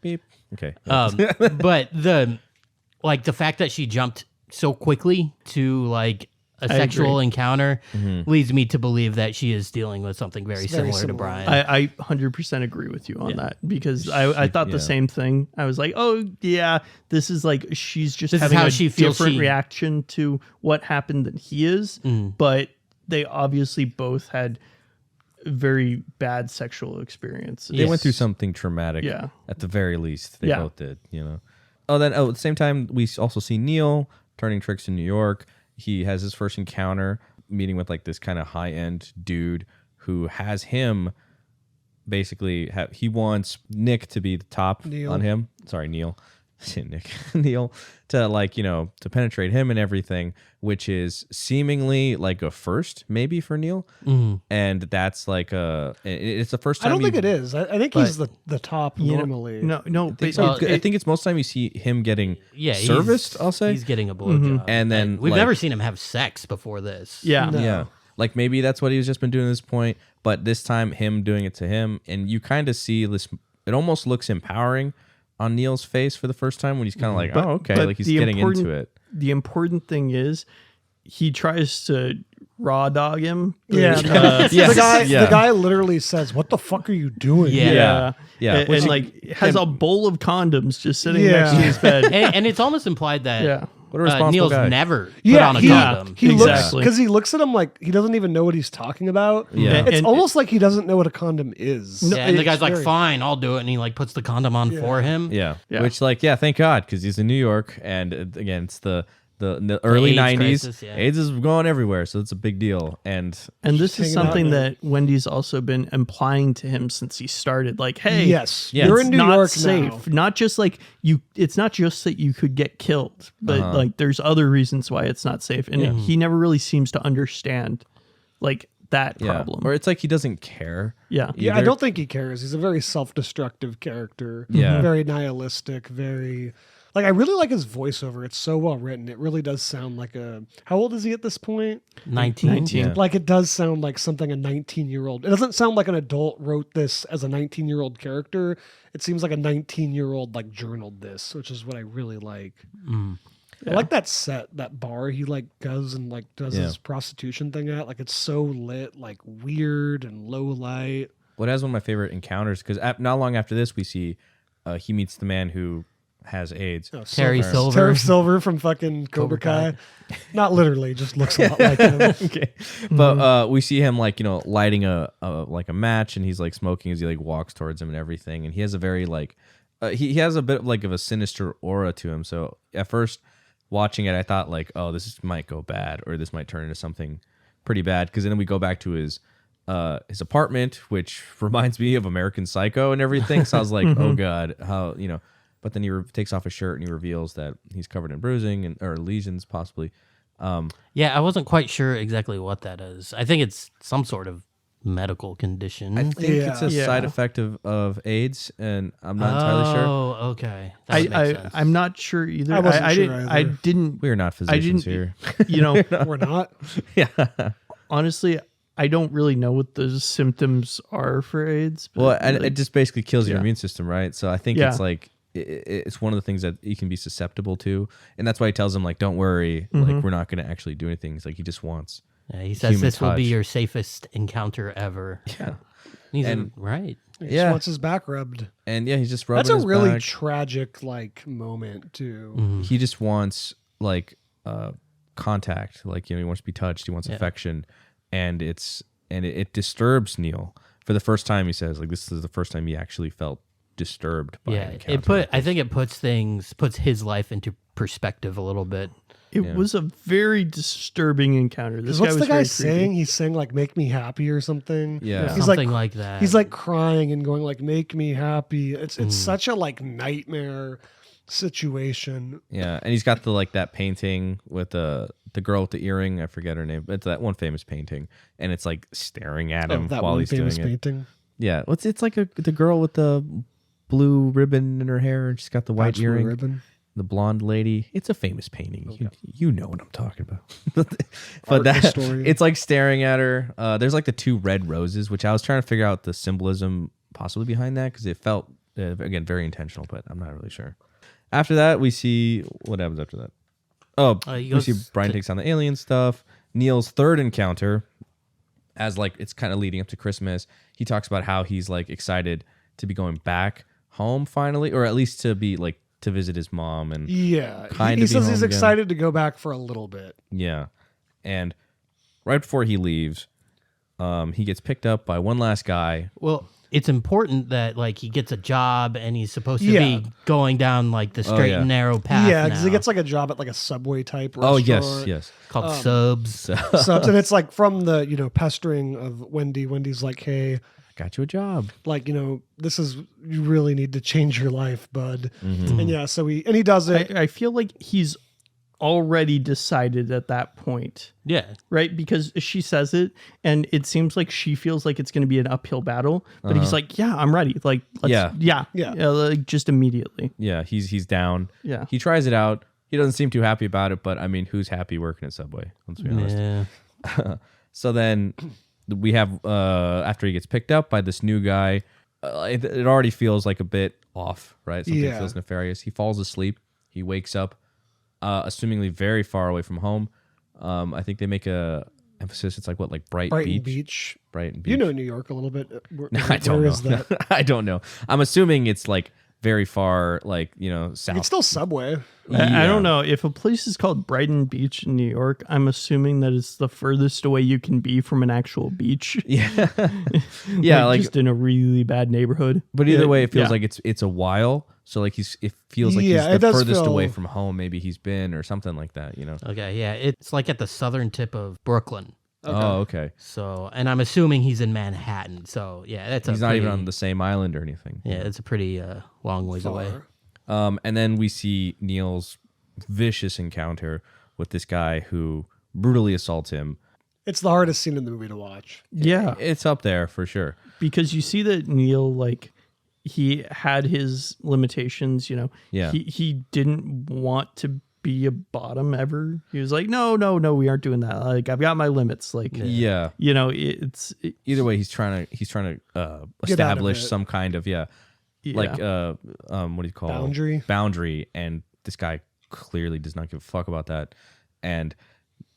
beep. Okay. But the fact that she jumped so quickly to like a sexual agree. encounter leads me to believe that she is dealing with something very It's very similar to similar. Bryan. I 100% agree with you on that, because I thought the same thing. I was like, oh yeah, this is like she's just This is having how a she feels different she- reaction to what happened than he is, but they obviously both had very bad sexual experiences. They went through something traumatic. Yeah. At the very least, they Yeah. both did. At the same time, we also see Neil turning tricks in New York. He has his first encounter, meeting with like this kind of high end dude who has him. Basically, he wants Nick to be the top Neil. on him. Sorry, Neil. Neil to like, to penetrate him and everything, which is seemingly like a first maybe for Neil. And that's like it's the first time. I don't think it is. I think he's the top normally. No, I think it's most time you see him getting serviced, I'll say. He's getting a blowjob. And then we've like, never seen him have sex before this. Yeah. No. Yeah. Like maybe that's what he's just been doing at this point, but this time him doing it to him, and you kind of see this, it almost looks empowering on Neil's face for the first time when he's kind of like, oh, okay, like he's getting into it. The important thing is he tries to raw dog him. Yeah, the guy literally says, "What the fuck are you doing?" Yeah. And like has a bowl of condoms just sitting next to his bed. And it's almost implied that What a responsible Neil's guy. never put on a condom. He looks Exactly. because he looks at him like he doesn't even know what he's talking about. Yeah. It's And- almost like he doesn't know what a condom is. Yeah, and the It's guy's like, very- fine, I'll do it. And he like puts the condom on for him. Yeah. Yeah. Which like, thank God, because he's in New York, and again, it's the early AIDS 90s. crisis, yeah. AIDS is going everywhere, so it's a big deal. And this is hanging out something there. that Wendy's also been implying to him since he started. Like, hey, Yes, Yeah. you're it's in New not York safe. now. Not just like you. It's not just that you could get killed, but like there's other reasons why it's not safe, and he never really seems to understand like that problem. or it's like he doesn't care. Yeah. Yeah, I either. don't think he cares. He's a very self-destructive character. Yeah. Very nihilistic, very like I really like his voiceover. It's so well written. It really does sound like a how old is he at this point? 19. Yeah. Like it does sound like something a 19-year-old. It doesn't sound like an adult wrote this as a 19-year-old character. It seems like a 19-year-old like journaled this, which is what I really like. I like that set, that bar he like goes and like does his prostitution thing at. Like it's so lit, like weird and low light. What has one of my favorite encounters, because not long after this, we see he meets the man who has AIDS. Oh, Terry Silver. Terry Silver from fucking Cobra Kai. Not literally, just looks a lot like him. Okay, but we see him like lighting a match, and he's like smoking as he like walks towards him and everything, and he has a very like he has a bit of like of a sinister aura to him. So at first watching it, I thought like, oh, this might go bad, or this might turn into something pretty bad, because then we go back to his apartment, which reminds me of American Psycho and everything. So I was like, oh god, how But then he takes off his shirt and he reveals that he's covered in bruising or lesions, possibly. Yeah, I wasn't quite sure exactly what that is. I think it's some sort of medical condition. I think it's a side effect of AIDS, and I'm not entirely sure. Oh, okay. That would make sense. I'm not sure either. I wasn't sure I either. didn't. We are not physicians here. You know, We're not. honestly, I don't really know what the symptoms are for AIDS. But Well, and like, it just basically kills your Yeah. immune system, right? So I think Yeah. it's like it's one of the things that you can be susceptible to, and that's why he tells him like, "Don't worry, like we're not going to actually do anything." It's like he just wants. Yeah, he says human this will be touch. your safest encounter ever. Yeah, He's And- right. He just Yeah. wants his back rubbed. and yeah, he's just rubbing. That's a his really back. tragic like moment too. He just wants contact, like he wants to be touched. He wants affection, and it disturbs Neil for the first time. He says like this is the first time he actually felt disturbed by an Yeah, encounter. I think it puts his life into perspective a little bit. it was a very disturbing encounter. This Because what's guy was the guy very saying? creepy. He's saying like "make me happy" or something. Yeah. he's Something like that. he's like crying and going like "make me happy." It's such a like nightmare situation. Yeah, and he's got the like that painting with the girl with the earring. I forget her name, but it's that one famous painting, and it's like staring at him That while one he's doing famous it. painting. Yeah, it's like the girl with the blue ribbon in her hair, and she's got the white Bachelor earring. ribbon. The blonde lady. It's a famous painting. You know what I'm talking about. Art but that historian. it's like staring at her. There's like the two red roses, which I was trying to figure out the symbolism possibly behind that, because it felt again very intentional, but I'm not really sure. After that, we see what happens after that. Oh, he we see goes Bryan takes on the alien stuff. Neil's third encounter, as like it's kind of leading up to Christmas. He talks about how he's like excited to be going back home finally, or at least to be like to visit his mom and Yeah, Kind he of be says home he's again. excited to go back for a little bit. yeah. And right before he leaves, he gets picked up by one last guy. Well, it's important that like he gets a job and he's supposed to Yeah. be going down like the straight yeah. and narrow path. Yeah, because he now, gets like a job at like a Subway type Oh restaurant. yes. called subs. Subs, and it's like from the pestering of Wendy. Wendy's like, "Hey, got you a job. Like, this is, you really need to change your life, bud. Mm-hmm. And yeah, so he does it. I feel like he's already decided at that point, Yeah. right? Because she says it, and it seems like she feels like it's going to be an uphill battle, but he's like, "Yeah, I'm ready." Like, let's, Yeah. like just immediately. Yeah, he's down. Yeah. He tries it out. He doesn't seem too happy about it, but I mean, who's happy working at Subway? Let's be honest. Yeah. So then we have after he gets picked up by this new guy, it already feels like a bit off, right? Something feels nefarious. He falls asleep. He wakes up, assumingly very far away from home. I think they make a emphasis. It's like Brighton Beach. Brighton Beach. You know New York a little bit. I don't where know. is that? I don't know. I'm assuming it's like very far, like south. It's still Subway. I don't know if a place is called Brighton Beach in New York. I'm assuming that it's the furthest away you can be from an actual beach. Yeah, yeah, like just in a really bad neighborhood. But either way, it feels like it's a while. So like it feels like he's the furthest away from home. Maybe he's been or something like that. Okay. Yeah. It's like at the southern tip of Brooklyn. Oh, okay. So, and I'm assuming he's in Manhattan. So, yeah, he's not even on the same island or anything. Yeah, it's a pretty long ways away. And then we see Neil's vicious encounter with this guy who brutally assaults him. It's the hardest scene in the movie to watch. Yeah, it's up there for sure. Because you see that Neil, like, he had his limitations. Yeah. He didn't want to be a bottom ever. He was like, no, we aren't doing that. Like, I've got my limits. Like, yeah, either way, he's trying to establish some kind of like what do you call it? Boundary, and this guy clearly does not give a fuck about that, and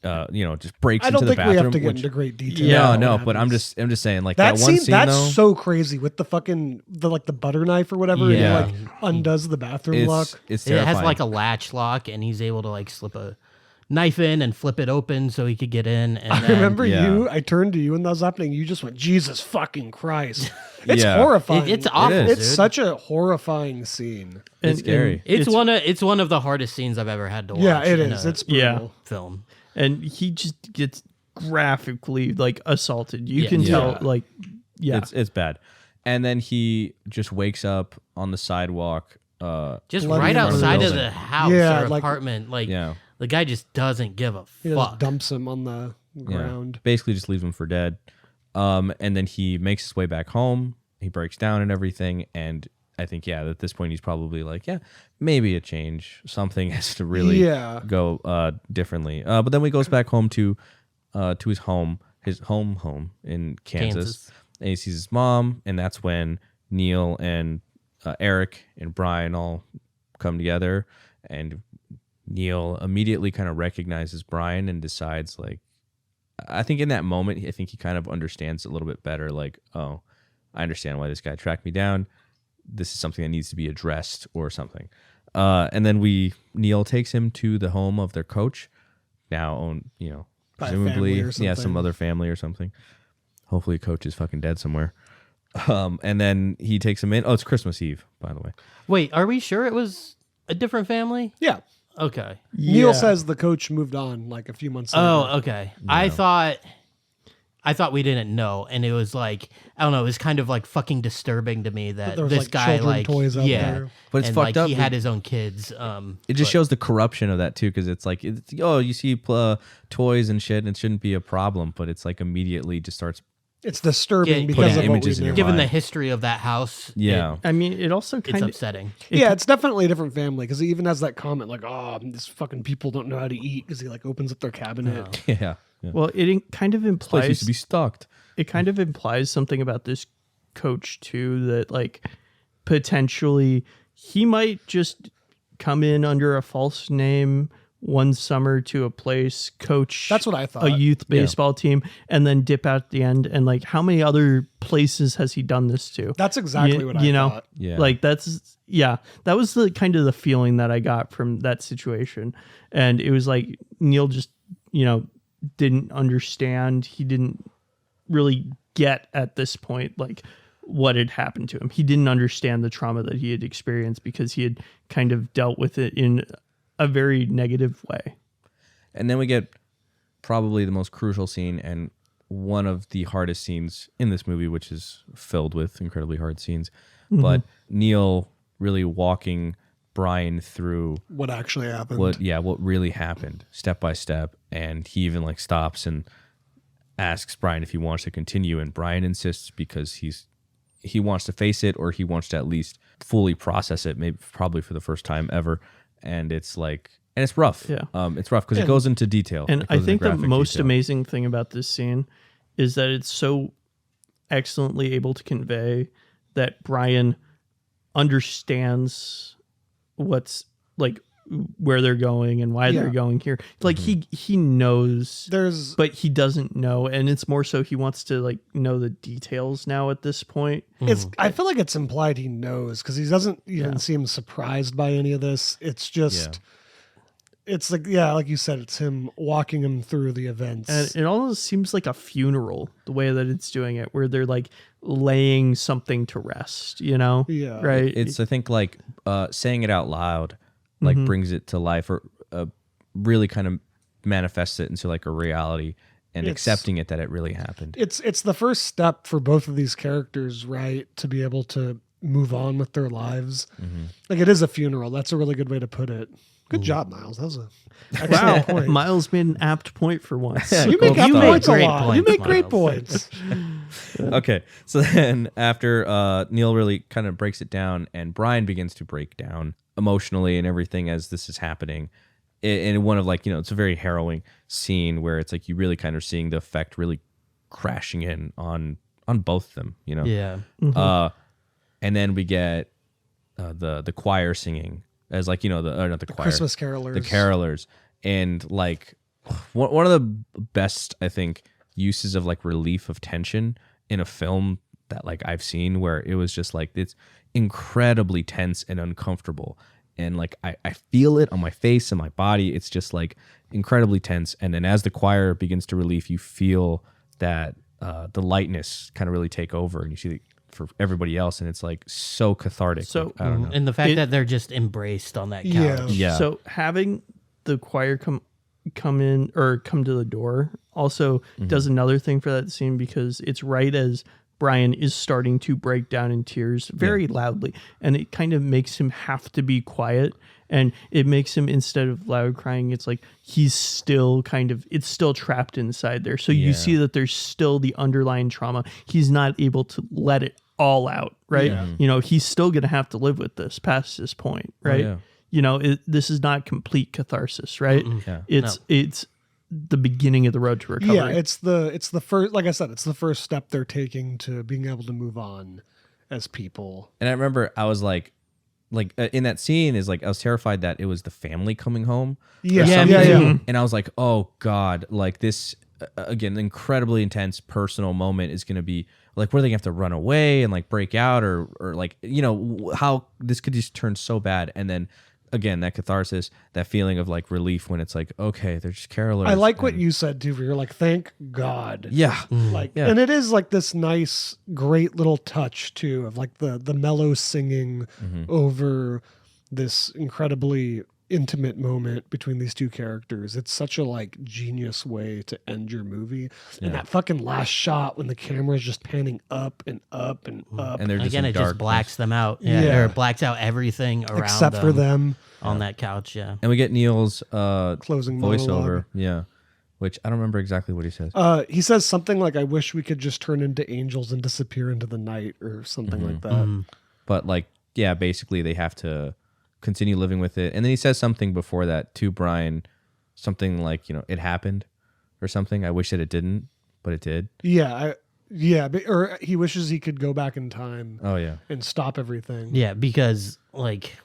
just breaks into the bathroom. I don't think we have to get into great detail. No, but I'm just saying, like, that one scene that's though, so crazy with the the butter knife or whatever. Yeah. And he undoes the bathroom lock. It's it terrifying. has like a latch lock, and he's able to like slip a knife in and flip it open so he could get in. And I remember I turned to you when that was happening. You just went, Jesus fucking Christ. It's Yeah. horrifying. It's awful. It is. It's such a horrifying scene. It's scary. It's one of the hardest scenes I've ever had to watch. Yeah, it is. It's brutal. Film. And he just gets graphically like assaulted. You can tell, like, it's bad. And then he just wakes up on the sidewalk. Just bloody right outside building. of the house Yeah, or like- apartment. Like, Yeah. the guy just doesn't give a He fuck. just dumps him on the ground. Basically just leaves him for dead. And then he makes his way back home. He breaks down and everything. And I think, at this point, he's probably like, maybe a change. Something has to really go differently. But then he goes back home to his home in Kansas. And he sees his mom. And that's when Neil and Eric and Bryan all come together. And Neil immediately kind of recognizes Bryan and decides, like, I think in that moment, I think he kind of understands a little bit better. Like, oh, I understand why this guy tracked me down. This is something that needs to be addressed or something. And then Neil takes him to the home of their coach, now owned, presumably, some other family or something. Hopefully, coach is fucking dead somewhere. And then he takes him in. Oh, it's Christmas Eve, by the way. Wait, are we sure it was a different family? Yeah. Okay. Neil says the coach moved on like a few months later. Oh, okay. No. I thought we didn't know, and it was like, I don't know, it was kind of like fucking disturbing to me that there was, this like, guy children toys out there. But it's and, fucked up. He had his own kids. It just shows the corruption of that too, because it's like, you see toys and shit, and it shouldn't be a problem, but it's like immediately just starts. It's disturbing because putting of what images we in knew. your Given the mind. history of that house, Yeah. I mean, it also it's kind of upsetting. It's definitely a different family because he even has that comment like, "Oh, these fucking people don't know how to eat," because he like opens up their cabinet. Yeah. Well, it kind of Place implies used to be stocked. it kind of implies something about this coach too, that like potentially he might just come in under a false name one summer to a place, coach That's what I thought. a youth baseball team, and then dip out at the end. And like, how many other places has he done this to? That's exactly what I thought. Yeah. Like that was the kind of the feeling that I got from that situation. And it was like Neil just, didn't understand. He didn't really get at this point, like, what had happened to him. He didn't understand the trauma that he had experienced because he had kind of dealt with it in a very negative way. And then we get probably the most crucial scene, and one of the hardest scenes in this movie, which is filled with incredibly hard scenes. But Neil really walking Bryan through What actually happened. what really happened, step by step. And he even like stops and asks Bryan if he wants to continue, and Bryan insists because he wants to face it, or he wants to at least fully process it, maybe probably for the first time ever. And it's like, and it's rough. Yeah. It's rough because it goes into detail. And It goes I into think the graphic most detail. amazing thing about this scene is that it's so excellently able to convey that Bryan understands what's like where they're going and why they're going here. Like he knows, but he doesn't know, and it's more so he wants to like know the details now at this point. I feel like it's implied he knows because he doesn't even seem surprised by any of this. It's just, it's like, like you said, it's him walking him through the events. And it almost seems like a funeral, the way that it's doing it, where they're like laying something to rest, you know? Yeah. Right. It's, I think, like saying it out loud, like brings it to life, or really kind of manifests it into like a reality, and accepting it that it really happened. It's the first step for both of these characters, right? To be able to move on with their lives. Like it is a funeral. That's a really good way to put it. Good job, Miles. That was a excellent point. Miles made an apt point for once. You make Gold apt star. points a Great lot. You points, make great Miles. points. Okay, so then after Neil really kind of breaks it down, and Bryan begins to break down emotionally and everything as this is happening, in one of like, it's a very harrowing scene where it's like you really kind of seeing the effect really crashing in on both of them, Yeah. and then we get the choir singing as like not the choir, Christmas carolers. the carolers, and like one of the best, I think, uses of like relief of tension in a film that like I've seen, where it was just like it's incredibly tense and uncomfortable, and like I feel it on my face and my body. It's just like incredibly tense, and then as the choir begins to relief, you feel that the lightness kind of really take over, and you see for everybody else, and it's like so cathartic. So- Like, I don't know. And the fact that they're just embraced on that couch. Yeah. So having the choir come in or come to the door also does another thing for that scene, because it's right as Bryan is starting to break down in tears very loudly, and it kind of makes him have to be quiet, and it makes him, instead of loud crying, it's like he's still it's still trapped inside there. So you see that there's still the underlying trauma. He's not able to let it all out, right? He's still going to have to live with this past this point, right? This is not complete catharsis, right? It's the beginning of the road to recovery. Yeah, it's the first, like I said, it's the first step they're taking to being able to move on as people. And I remember I was like in that scene is like I was terrified that it was the family coming home. Yeah, me too. yeah. And I was like, oh God, like this, again, incredibly intense personal moment is going to be like, where they have to run away and like break out, or like, how this could just turn so bad. And then again, that catharsis, that feeling of like relief when it's like, okay, they're just carolers. I like what you said too, where you're like, thank God. Yeah. And it is like this nice, great little touch too, of like the mellow singing over this incredibly intimate moment between these two characters. It's such a like genius way to end your movie. And that fucking last shot when the camera is just panning up and up and up, And they're just Again, in it just darkness. blacks them out. Yeah. Or blacks out everything around except for them. on that couch. Yeah. And we get Neil's Closing voiceover. monologue. Yeah. Which I don't remember exactly what he says. He says something like, I wish we could just turn into angels and disappear into the night, or something like that. But like, yeah, basically they have to continue living with it. And then he says something before that to Bryan, something like, it happened or something. I wish that it didn't, but it did. Or he wishes he could go back in time Oh yeah. and stop everything. Yeah, because like,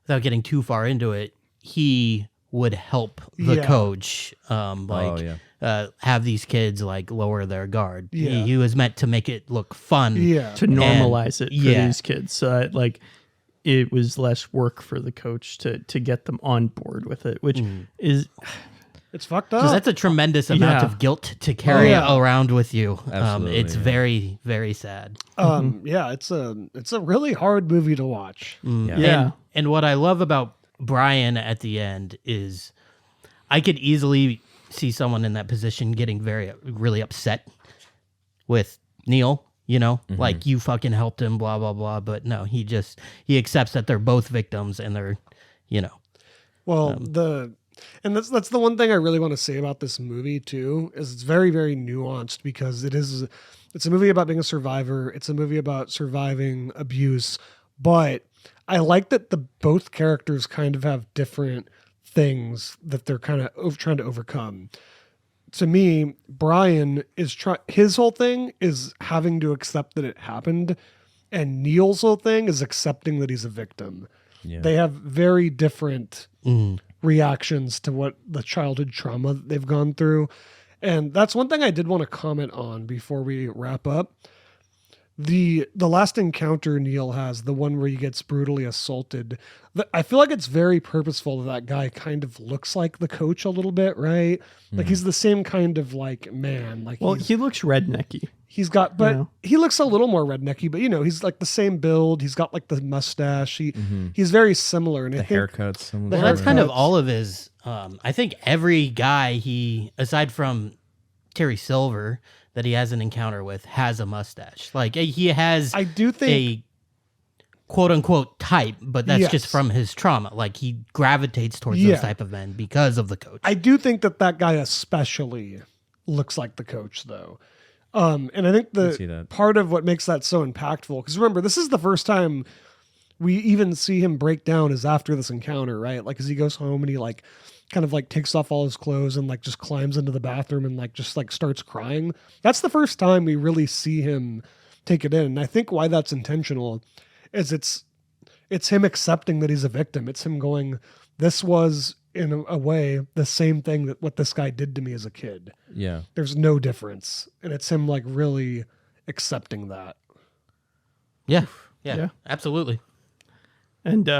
without getting too far into it, he would help the coach, have these kids like lower their guard. Yeah. He was meant to make it look fun. Yeah. To normalize it for yeah. these kids, so that like it was less work for the coach to get them on board with it, which is It's fucked Because up. that's a tremendous amount Yeah. of guilt to carry around with you. Absolutely, It's yeah. very, very sad. Yeah, it's a really hard movie to watch. Yeah. And what I love about Bryan at the end is I could easily see someone in that position getting really upset with Neil, like you fucking helped him, blah, blah, blah. But no, he accepts that they're both victims and they're, Well, and that's the one thing I really want to say about this movie too, is it's very, very nuanced because it's a movie about being a survivor. It's a movie about surviving abuse, but I like that both characters kind of have different things that they're kind of trying to overcome. To me, Bryan his whole thing is having to accept that it happened, and Neil's whole thing is accepting that he's a victim. Yeah. They have very different reactions to what the childhood trauma that they've gone through. And that's one thing I did want to comment on before we wrap up. The last encounter Neil has, the one where he gets brutally assaulted, I feel like it's very purposeful that guy kind of looks like the coach a little bit, right? Like he's the same kind of like man. Like, well, he looks rednecky. He's got, but he looks a little more rednecky. But he's like the same build. He's got like the mustache. He's very similar. And the haircuts. Well, that's kind of all of his. I think every guy aside from Terry Silver, that he has an encounter with has a mustache. Like he has, I do think, a quote unquote type, but that's just from his trauma. Like he gravitates towards those type of men because of the coach. I do think that guy especially looks like the coach though. And I think the part of what makes that so impactful, because remember, this is the first time we even see him break down is after this encounter, right? Like as he goes home and he like kind of like takes off all his clothes and like just climbs into the bathroom and like just like starts crying. That's the first time we really see him take it in. And I think why that's intentional is it's him accepting that he's a victim. It's him going, this was in a way the same thing that what this guy did to me as a kid. Yeah. There's no difference. And it's him like really accepting that. Yeah. Absolutely. And,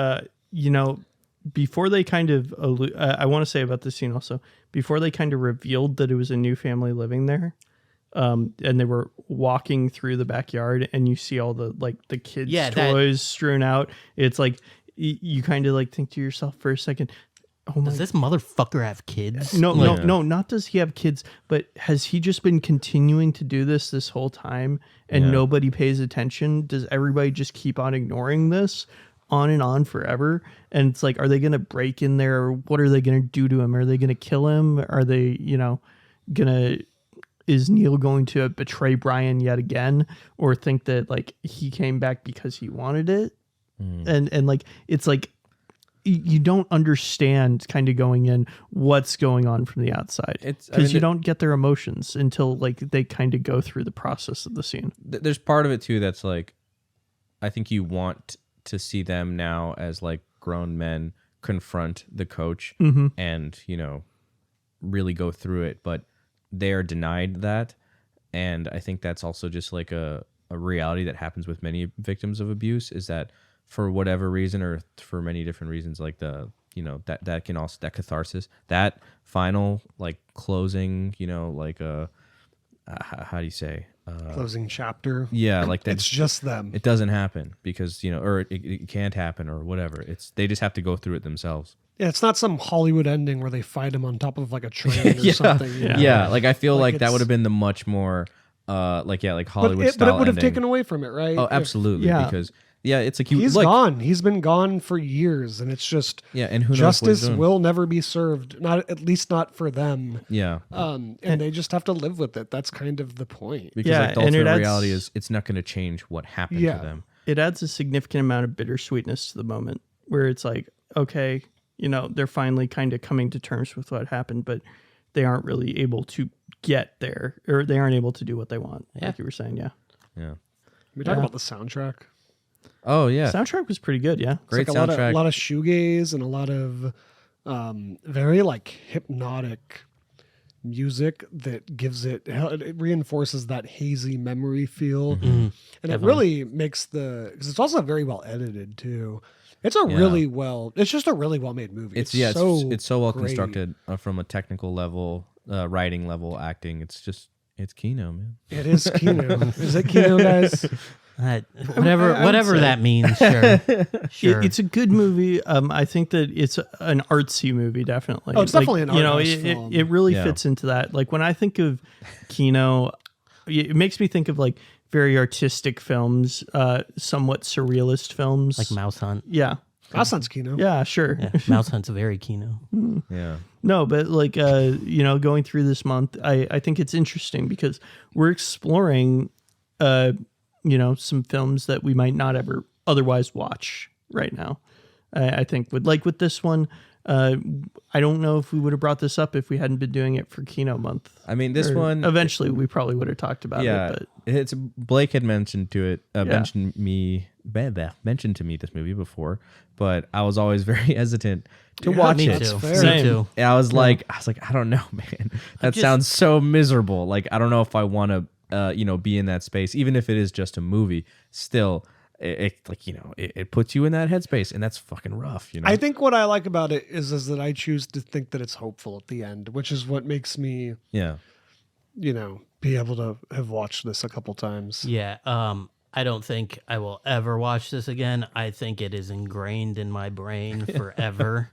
before they kind of, I want to say about this scene also, before they kind of revealed that it was a new family living there, and they were walking through the backyard and you see all the kids' toys strewn out. It's like, you kind of like think to yourself for a second, oh my, does this motherfucker have kids? No, not does he have kids, but has he just been continuing to do this whole time and nobody pays attention? Does everybody just keep on ignoring this? On and on forever, and it's like, are they gonna break in there? What are they gonna do to him? Are they gonna kill him? Are they, is Neil going to betray Bryan yet again, or think that like he came back because he wanted it? And like it's like you don't understand kind of going in what's going on from the outside, because you don't get their emotions until like they kind of go through the process of the scene. There's part of it too that's like, I think you want to see them now as like grown men confront the coach and really go through it, but they are denied that. And I think that's also just like a reality that happens with many victims of abuse, is that for whatever reason, or for many different reasons, like that can also, that catharsis, that final like closing, how do you say, closing chapter. Yeah, like that. It's just them. It doesn't happen because or it can't happen or whatever. They just have to go through it themselves. Yeah, it's not some Hollywood ending where they fight him on top of like a train or something. Yeah, like I feel like that would have been the much more like Hollywood style. But it would have ending. taken away from it, right? Oh, absolutely. Because it's like he's gone. He's been gone for years, and it's just and who knows justice will never be served. At least not for them. Yeah. And they just have to live with it. That's kind of the point. Because the ultimate reality is it's not going to change what happened to them. It adds a significant amount of bittersweetness to the moment, where it's like, okay, they're finally kind of coming to terms with what happened, but they aren't really able to get there, or they aren't able to do what they want. Like you were saying. Yeah. We talk about the soundtrack. Oh yeah, soundtrack was pretty good. Yeah, great like soundtrack. A lot of shoegaze and a lot of very like hypnotic music that gives it reinforces that hazy memory feel, and it really makes because it's also very well edited too. It's it's just a really well made movie. It's so well constructed from a technical level, writing level, acting. It's Kino, man. It is Kino. Is it Kino, guys? Whatever that means. Sure. Sure. It's a good movie. I think that it's an artsy movie, definitely. Oh, it's definitely an art house it film. really fits into that. Like when I think of Kino, it makes me think of like very artistic films, somewhat surrealist films. like Mouse Hunt. Yeah. That sounds Kino. Yeah, sure. Yeah, Mouse Hunt's very Kino. Yeah. No, but like going through this month, I think it's interesting because we're exploring some films that we might not ever otherwise watch right now. I think with this one, I don't know if we would have brought this up if we hadn't been doing it for Kino month. I mean, this one eventually we probably would have talked about yeah, it. it's Blake had mentioned to it, mentioned to me this movie before, but I was always very hesitant to watch me it. too. fair. Me too. And I was like, I don't know, man. That sounds so miserable. Like, I don't know if I want to, be in that space, even if it is just a movie. Still, it puts you in that headspace, and that's fucking rough. I think what I like about it is that I choose to think that it's hopeful at the end, which is what makes me, Yeah. Be able to have watched this a couple times. Yeah. I don't think I will ever watch this again. I think it is ingrained in my brain forever.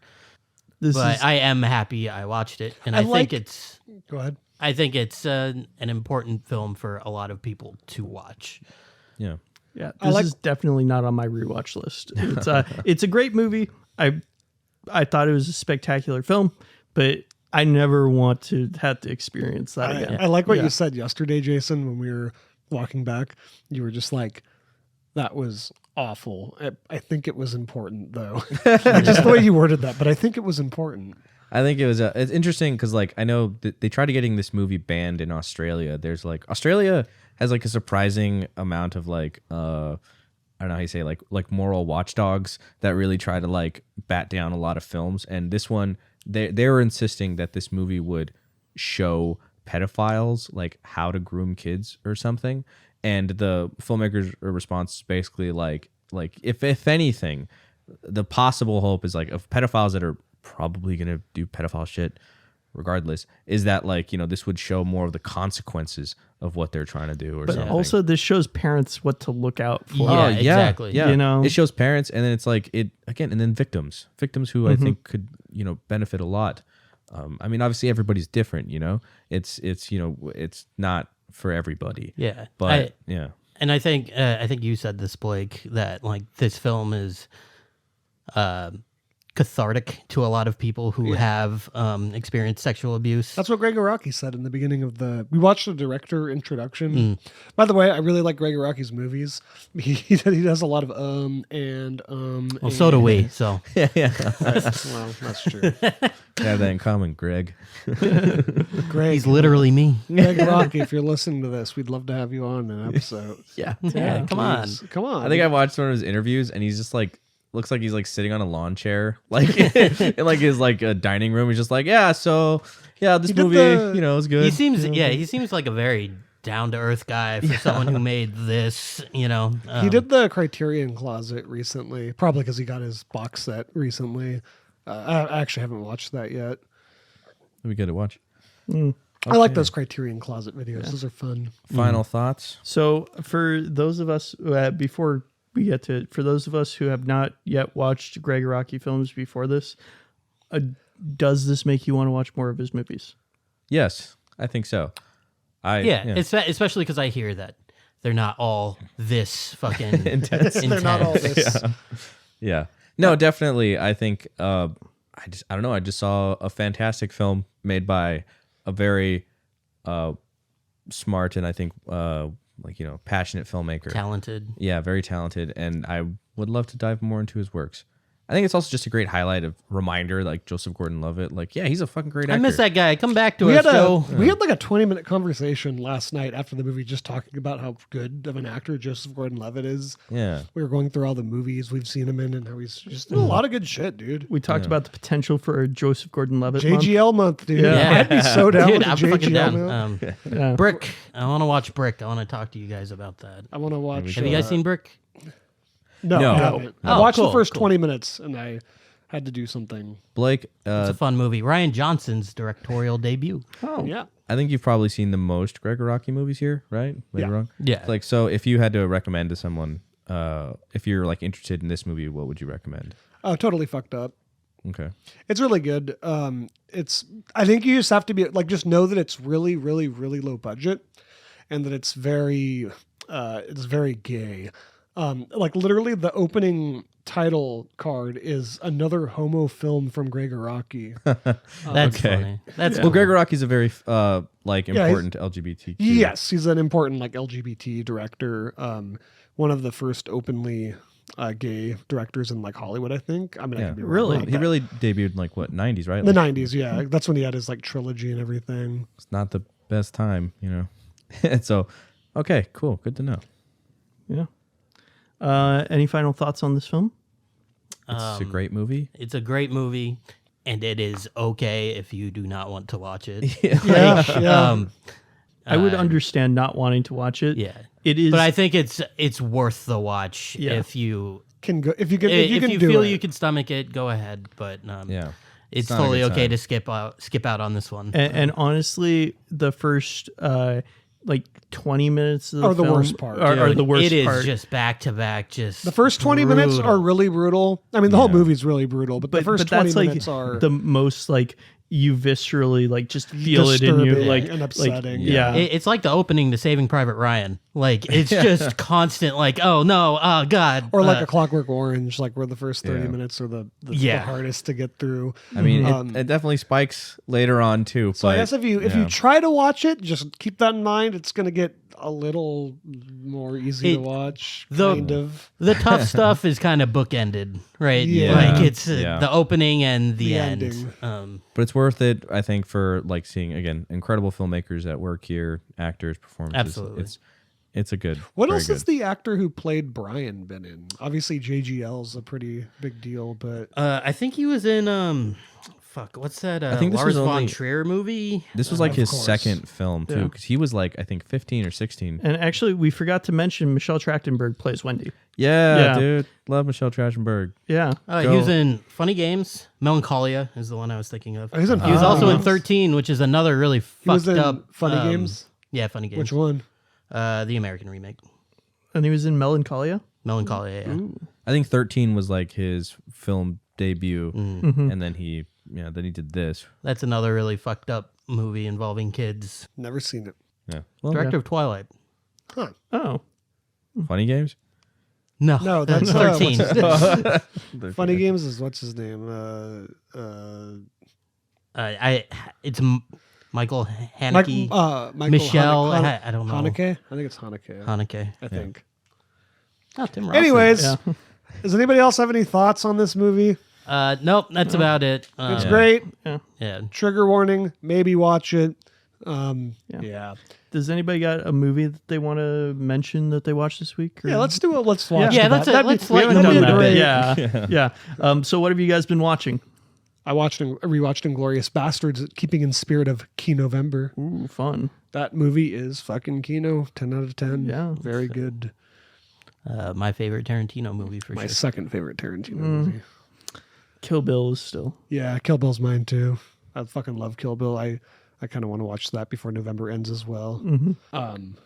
But I am happy I watched it, and I think it's. Go ahead. I think it's an important film for a lot of people to watch. Yeah. Yeah, this is definitely not on my rewatch list. It's a great movie. I thought it was a spectacular film, but I never want to have to experience that again. I like what you said yesterday, Jason, when we were walking back. You were just like, that was awful. I think it was important, though. Just the way you worded that, but I think it was important. I think it was. It's interesting because, like, I know they tried getting this movie banned in Australia. There's like Australia has like a surprising amount of like I don't know how you say like moral watchdogs that really try to like bat down a lot of films. And this one, they were insisting that this movie would show pedophiles like how to groom kids or something. And the filmmakers' response is basically like if anything, the possible hope is like of pedophiles that are probably gonna do pedophile shit regardless, is that like this would show more of the consequences of what they're trying to do or something. Also, this shows parents what to look out for. Yeah, exactly. Yeah, it shows parents, and then it's like it again, and then victims who I think could benefit a lot. I mean, obviously everybody's different. It's it's not for everybody. Yeah, but yeah. And I think you said this, Blake, that like this film is cathartic to a lot of people who have experienced sexual abuse. That's what Gregg Araki said in the beginning of we watched the director introduction. By the way, I really like Gregg Araki's movies. He does a lot of Well, so do we. So yeah. well, that's true. Have that in common, Greg. Greg, he's literally me. Gregg Araki, if you're listening to this, we'd love to have you on an episode. Yeah, come on. Come on. I think I watched one of his interviews, and he's just like looks like he's like sitting on a lawn chair, like in like his like a dining room. He's just like, this movie, is good. He seems like a very down to earth guy for someone who made this. He did the Criterion Closet recently, probably because he got his box set recently. I actually haven't watched that yet. That'd be good to watch. I like those Criterion Closet videos. Those are fun. Final thoughts. So for those of us before we get to it, for those of us who have not yet watched Gregg Araki films before this, does this make you want to watch more of his movies? Yes, I think so. Especially because I hear that they're not all this fucking intense. They're not all this. Yeah. No, definitely. I think I don't know. I just saw a fantastic film made by a very smart and I think passionate filmmaker. Talented. Yeah, very talented. And I would love to dive more into his works. I think it's also just a great reminder, like Joseph Gordon-Levitt. Like, yeah, he's a fucking great actor. I miss that guy. Come back to us, Joe. We had like a 20-minute conversation last night after the movie just talking about how good of an actor Joseph Gordon-Levitt is. Yeah. We were going through all the movies we've seen him in and how he's just in a lot of good shit, dude. We talked about the potential for a Joseph Gordon-Levitt JGL month, dude. Yeah. I'd be so down Dude, with I'm the fucking JGL down. month. Brick. I want to watch Brick. I want to talk to you guys about that. I want to watch. Have you guys seen Brick? No, No. I haven't. I Oh, watched cool, the first cool. 20 minutes and I had to do something. Blake, It's a fun movie. Ryan Johnson's directorial debut. Oh, Yeah. I think you've probably seen the most Gregg Araki movies here, right? Am I Yeah. wrong? Yeah. Like, so if you had to recommend to someone, if you're like interested in this movie, what would you recommend? Oh, totally fucked up. Okay. It's really good. I think you just have to be like, just know that it's really, really, really low budget, and that it's very gay. Like literally, the opening title card is another homo film from Gregg Araki. That's Okay. funny. That's Well, cool. Gregg Araki's a very like Yeah, important LGBTQ. Yes, he's an important like LGBT director. One of the first openly gay directors in like Hollywood, I think. I mean, I Yeah. could be wrong Really? about He that. really debuted in like what, 90s, right? The Like, 90s, yeah. That's when he had his like trilogy and everything. it's not the best time, you know. So, okay, cool, good to know. yeah. Any final thoughts on this film? It's a great movie. It's a great movie, and it is okay if you do not want to watch it. Yeah, yeah. I would understand not wanting to watch it. Yeah. It is. But I think it's worth the watch Yeah. if you Can go if you can do feel it. you can stomach it. Go ahead, but Yeah. it's not a totally good okay time. to skip out on this one. and honestly, the first like 20 minutes of the Are the film worst part. Are Dude, the worst it is part. just back to back. Just The first 20 minutes are really brutal. I mean, the whole movie's really brutal, but the first 20 that's minutes like are the most like you viscerally like just feel it in you, disturbing like and like, upsetting. yeah. It's like the opening to Saving Private Ryan. Like it's just constant. Like oh no, oh god, or like a Clockwork Orange, like where the first 30 Yeah. minutes are the Yeah. hardest to get through. I mean, Um, it definitely spikes later on too. So I but guess if you try to watch it, just keep that in mind. It's going to get a little more easy to watch, kind of. The tough stuff is kind of bookended, right? Yeah. Like it's Yeah. the opening and the, The end. ending. But it's worth it, I think, for like seeing again incredible filmmakers at work here, actors, performances. Absolutely. It's a good. What very else has good. the actor who played Bryan been in? Obviously, JGL's a pretty big deal, but I think he was in what's that? I think this Lars was von only- Trier movie. This was like Of his course. second film too, Yeah. because he was like I think 15 or 16. And actually, we forgot to mention Michelle Trachtenberg plays Wendy. Yeah, Yeah. dude, love Michelle Trachtenberg. Yeah. He was in Funny Games. Melancholia is the one I was thinking of. Oh, he's in He was Funny also in Games? 13, which is another really he was fucked in up Funny Games. Yeah, Funny Games. Which one? The American remake. And he was in Melancholia. Melancholia. Yeah. I think 13 was like his film debut, Mm-hmm. and then he did this. That's another really fucked up movie involving kids. Never seen it. Yeah, well, Director of Twilight. Huh. Oh. Funny Games. No, that's 13. Funny Games is what's his name? It's Michael Haneke. Michael Michelle, Haneke. I don't know. Haneke? I think it's Haneke. Haneke. I think. Oh, Tim Roth. Anyways, Yeah. does anybody else have any thoughts on this movie? Nope, that's about it. It's Yeah. great. Yeah. Trigger warning. Maybe watch it. Yeah. Yeah. Does anybody got a movie that they want to mention that they watched this week? or- Yeah, let's do it. Let's watch Yeah, it. let's We haven't lighten done the that. mood a bit. Yeah. So what have you guys been watching? I rewatched Inglorious Bastards, keeping in spirit of Kino November. Ooh, fun. That movie is fucking Kino. 10 out of 10. Yeah. Very good. My favorite Tarantino movie for My sure. second favorite Tarantino movie. Kill Bill is still. Yeah, Kill Bill's mine too. I fucking love Kill Bill. I kind of want to watch that before November ends as well.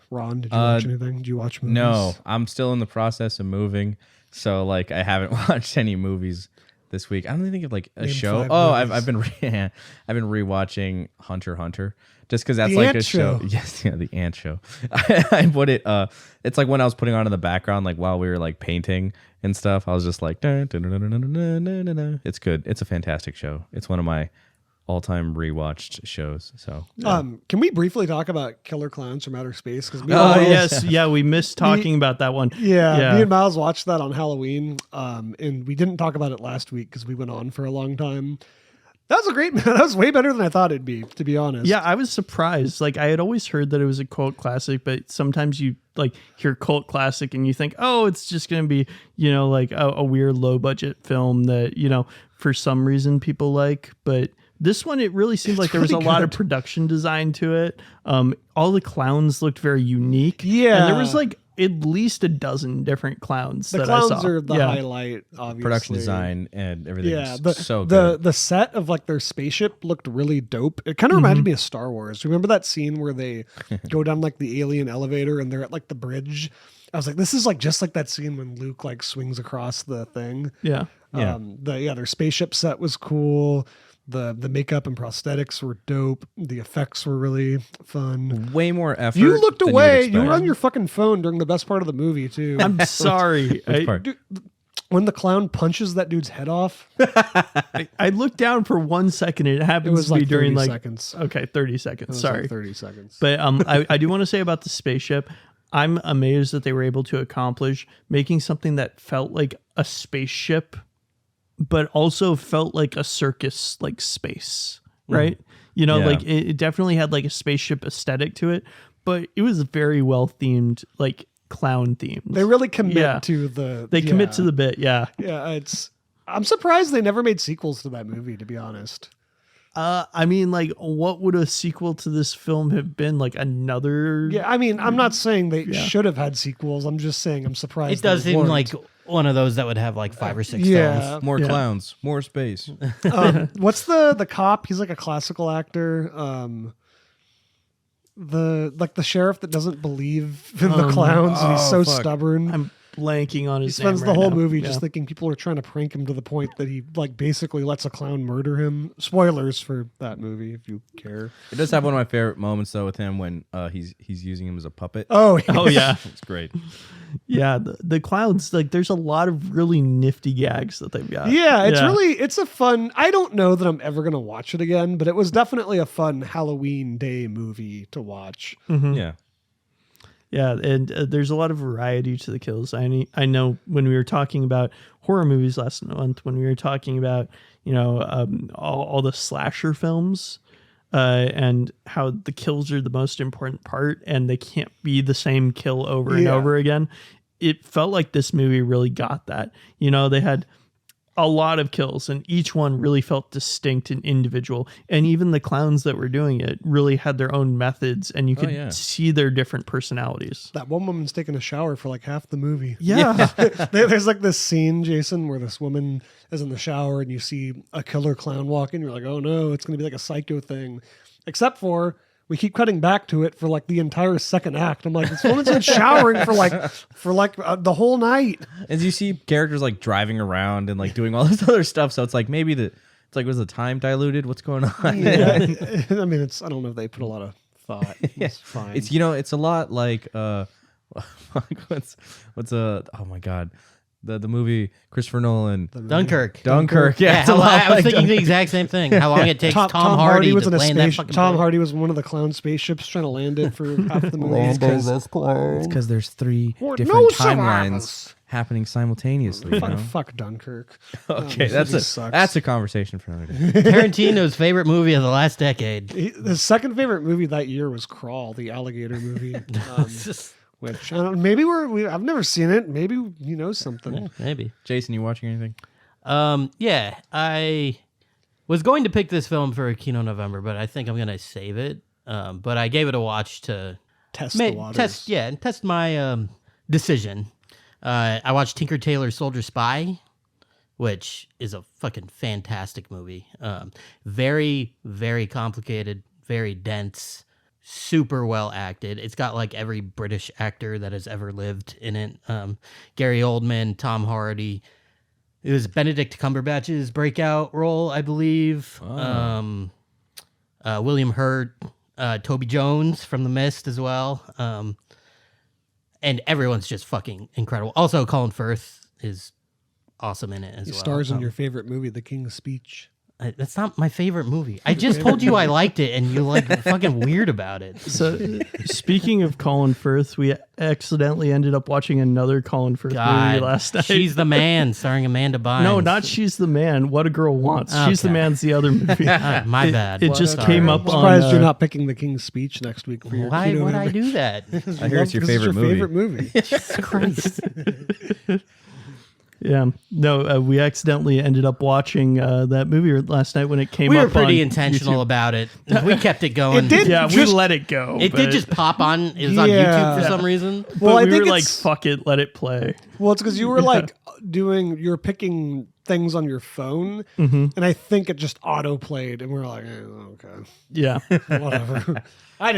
Ron, did you watch anything? Did you watch movies? No, I'm still in the process of moving, so like I haven't watched any movies this week. I don't even think of like a Name show. 5 Oh, movies. I've been I've been rewatching Hunter x Hunter just because that's The like Ant a show. Show. Yes, yeah, the Ant Show. I put it. It's like when I was putting on in the background, like while we were like painting and stuff. I was just like, dun, dun, dun, dun, dun, dun, dun, dun, dun. It's good. It's a fantastic show. It's one of my all-time rewatched shows. So Can we briefly talk about Killer Clowns from Outer Space? Because Oh, yes. Yeah, we missed talking about that one. Yeah, me and Miles watched that on Halloween, and we didn't talk about it last week because we went on for a long time. That was a great. That was way better than I thought it'd be, to be honest. Yeah, I was surprised. Like I had always heard that it was a cult classic, but sometimes you like hear cult classic and you think, oh, it's just going to be, like a weird low budget film that, for some reason people like. But this one, it really seemed like there was a really lot of good. production design to it. All the clowns looked very unique. Yeah. And there was like at least a dozen different clowns. The that I clowns saw. are the highlight, obviously. Production design and everything. Yeah, is so good. the set of like their spaceship looked really dope. It kind of reminded me of Star Wars. Remember that scene where they go down like the alien elevator and they're at like the bridge? I was like, this is like just like that scene when Luke like swings across the thing. Yeah. Yeah. Their spaceship set was cool. The makeup and prosthetics were dope. The effects were really fun. Way more effort. You looked than you would away. You were expect. on your fucking phone during the best part of the movie too. I'm sorry. Which part? Dude, when the clown punches that dude's head off, I looked down for 1 second. It it happens was to be like during 30 like seconds. okay, 30 seconds. It was Sorry. like 30 seconds. But I do want to say about the spaceship, I'm amazed that they were able to accomplish making something that felt like a spaceship, but also felt like a circus like space, right? You know, Yeah. like it definitely had like a spaceship aesthetic to it, but it was very well themed, like clown themed. They really commit Yeah. to the. They commit to the bit, yeah. Yeah, I'm surprised they never made sequels to that movie, to be honest. I mean, like, what would a sequel to this film have been? Like another? Yeah, I mean, I'm not saying they should have had sequels. I'm just saying I'm surprised. It does they seem weren't. like one of those that would have like 5 or 6 Yeah. films. More Yeah. clowns, more space. What's the cop? He's like a classical actor. The sheriff that doesn't believe in the clowns and he's so fuck. stubborn. I'm blanking on He his spends name the right whole now. movie Yeah. just thinking people are trying to prank him to the point that he like basically lets a clown murder him. Spoilers for that movie if you care. It does have one of my favorite moments though with him when he's using him as a puppet. Oh, Oh yeah, It's great. yeah. The clowns, like, there's a lot of really nifty gags that they've got. yeah, it's a fun. I don't know that I'm ever gonna watch it again, but it was definitely a fun Halloween day movie to watch. Yeah. Yeah, and there's a lot of variety to the kills. I know when we were talking about horror movies last month, when we were talking about, you know, all the slasher films, and how the kills are the most important part and they can't be the same kill over and Yeah. over again. It felt like this movie really got that. You know, they had a lot of kills and each one really felt distinct and individual. And even the clowns that were doing it really had their own methods and you could yeah. see their different personalities. That one woman's taking a shower for like half the movie. Yeah. There's like this scene, Jason, where this woman is in the shower and you see a killer clown walk in. You're like, oh no, it's going to be like a psycho thing. Except for we keep cutting back to it for like the entire second act. I'm like, this woman's been showering for the whole night. As you see characters like driving around and like doing all this other stuff, so it's like maybe was the time diluted? What's going on? Yeah. I mean, I don't know if they put a lot of thought. It's fine. It's it's a lot like what's oh my god. The movie Christopher Nolan Dunkirk. Yeah, it's a I lot was like thinking the Dunkirk. exact same thing. How long it takes Tom Hardy was to in a land that space. fucking Tom plane. Hardy was one of the clown spaceships trying to land it for half the movie. It's because there's 3 Or different no timelines survivors. happening simultaneously. You know? Fuck Dunkirk. Okay, This movie sucks. that's a conversation for another day. Tarantino's favorite movie of the last decade. His second favorite movie that year was Crawl, the alligator movie. Which I don't. Maybe I've never seen it. Maybe you know something. Maybe. Jason, you watching anything? Yeah, I was going to pick this film for Kino November, but I think I'm going to save it. But I gave it a watch to Test the waters. test my decision. I watched Tinker Tailor Soldier Spy, which is a fucking fantastic movie. Very, very complicated, very dense, super well acted. It's got like every British actor that has ever lived in it. Gary Oldman, Tom Hardy. It was Benedict Cumberbatch's breakout role, I believe. William Hurt, Toby Jones from The Mist as well. And everyone's just fucking incredible. Also, Colin Firth is awesome in it as He well. stars in your favorite movie, The King's Speech. That's not my favorite movie. I just told you I liked it, and you like fucking weird about it. So, speaking of Colin Firth, we accidentally ended up watching another Colin Firth movie God, last night. She's the Man, starring Amanda Bynes. No, not She's the Man. What a Girl Wants. She's the Okay. Man's the other movie. My bad. It just Sorry. came up I'm on. surprised you're not picking The King's Speech next week for your Why Kino would I November. do that? I hear it's your favorite movie. favorite movie. Jesus Christ. Yeah. No, we accidentally ended up watching that movie last night when it came We up. were pretty on intentional YouTube. about it. We kept it going. It did. Yeah, we Just- let it go. It but- did just pop on. It was on Yeah. YouTube for some reason. But Well, I we think were like, it's- fuck it, let it play. Well, it's because you were like you're picking things on your phone, and I think it just auto played, and we were like, okay, Yeah. whatever. I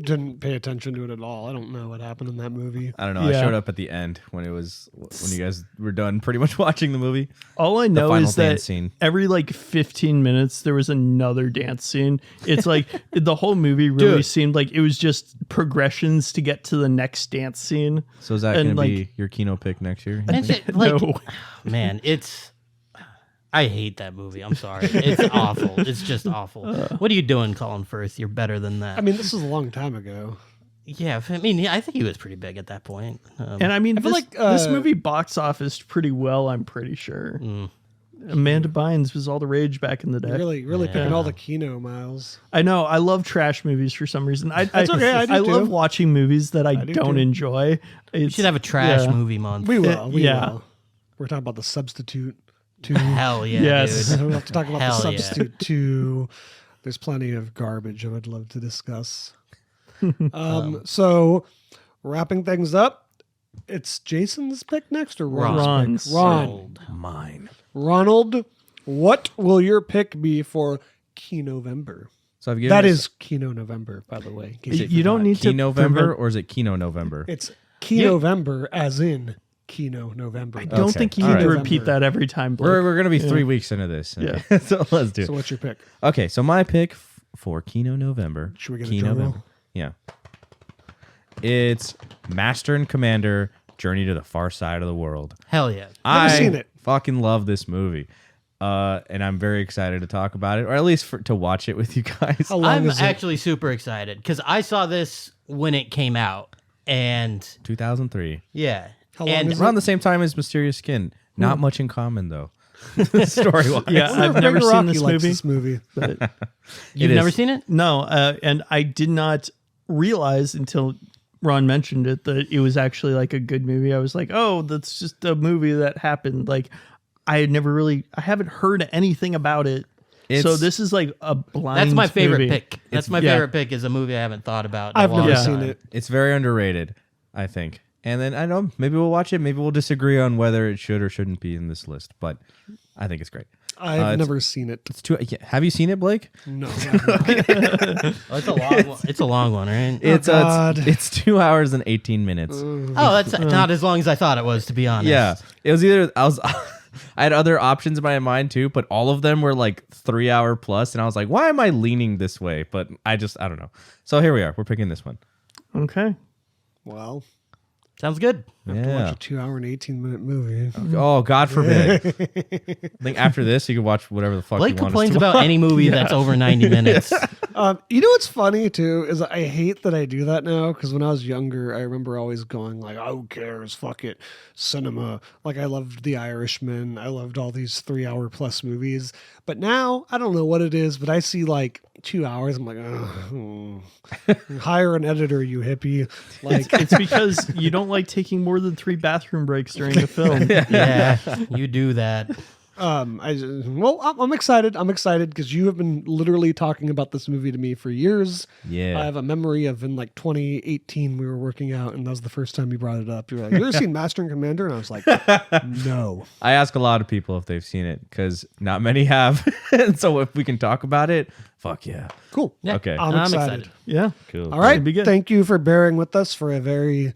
didn't pay attention to it at all. I don't know what happened in that movie. I don't know. Yeah. I showed up at the end when you guys were done pretty much watching the movie. All I know final is that dance scene. every like 15 minutes there was another dance scene. It's like the whole movie really Dude. seemed like it was just progressions to get to the next dance scene. So is that And, going to like- be your Kino pick next year? And it's like, No. man, I hate that movie. I'm sorry. It's awful. It's just awful. What are you doing, Colin Firth? You're better than that. I mean, this was a long time ago. yeah, I mean, I think he was pretty big at that point. And I mean, feel this, like, this movie box office pretty well, I'm pretty sure. Amanda Bynes was all the rage back in the day. Really picking all the Kino miles. I know. I love trash movies for some reason. That's okay, I do love too. watching movies that I do don't too. enjoy. We should have a trash yeah. movie month. We will. We yeah. will. We're talking about The Substitute 2. Hell yeah, Yes. dude. We'll have to talk about Hell The yeah. Substitute 2. There's plenty of garbage I would love to discuss. So, wrapping things up, it's Jason's pick next or Ron's Ron's. pick? Ron. Sold. Mine. Ronald, what will your pick be for Key-November? So I've given That this- is Kino November, by the way. in case You don't need to Key-November prevent- or is it Kino November? It's Key-November as in Kino November. I don't Okay. think you All need to right. repeat that every time. Blake. We're going to be 3 weeks into this. Yeah. So let's do it. So what's your pick? Okay, so my pick for Kino November. Should we get a Kino drum roll? November. Yeah. It's Master and Commander Journey to the Far Side of the World. Hell yeah. I seen it. fucking love this movie. And I'm very excited to talk about it, or at least to watch it with you guys. How long I'm is it? actually super excited because I saw this when it came out. And 2003. yeah. How long and is Around the same time as Mysterious Skin. Not much in common, though, story-wise. Yeah, I wonder I've if never Gregg seen Araki this likes movie. this movie. But You've It never is. seen it? no, and I did not realize until Ron mentioned it that it was actually like a good movie. I was like, oh, that's just a movie that happened. Like I haven't heard anything about it. So It's- this is like a blind. That's my favorite movie. pick. That's my yeah. favorite pick is a movie I haven't thought about. In a I've long never Yeah. seen time. it. It's very underrated, I think. And then, I don't know, maybe we'll watch it. Maybe we'll disagree on whether it should or shouldn't be in this list. But I think it's great. I've it's- never seen it. It's too. Yeah, have you seen it, Blake? No. Oh, it's a long one. It's a long one, right? God. It's 2 hours and 18 minutes. Oh, that's not as long as I thought it was, to be honest. Yeah, it was either I had other options in my mind too, but all of them were like 3 hour plus, and I was like, why am I leaning this way? But I don't know. So here we are. We're picking this one. Okay. Well, Sounds good. I have to watch a 2 hour and 18-minute movie. Oh, God forbid. I think after this, you can watch whatever the fuck Blake you want us complains to about any movie that's over 90 minutes. You know what's funny too is I hate that I do that now because when I was younger, I remember always going like, "Oh, who cares? Fuck it, cinema." Like I loved The Irishman. I loved all these 3 hour plus movies. But now I don't know what it is, but I see like 2 hours. I'm like, hire an editor, you hippie. Like It's because you don't like taking more than 3 bathroom breaks during the film. Yeah, you do that. I'm excited. I'm excited because you have been literally talking about this movie to me for years. Yeah. I have a memory of in like 2018 we were working out and that was the first time you brought it up. You were like, "You ever seen Master and Commander?" And I was like, "No." I ask a lot of people if they've seen it because not many have. And so if we can talk about it, fuck yeah. Cool. Yeah, Okay. I'm excited. Yeah. Cool. All right. Should be good. Thank you for bearing with us for a very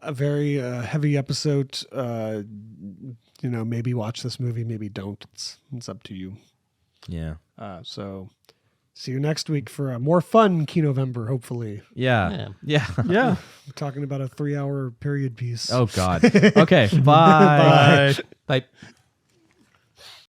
heavy episode. Maybe watch this movie, maybe don't. It's up to you. Yeah. So see you next week for a more fun Key-November, hopefully. Yeah. Yeah. Yeah. We're talking about a 3 hour period piece. Oh, God. Okay. Bye. Bye. Bye.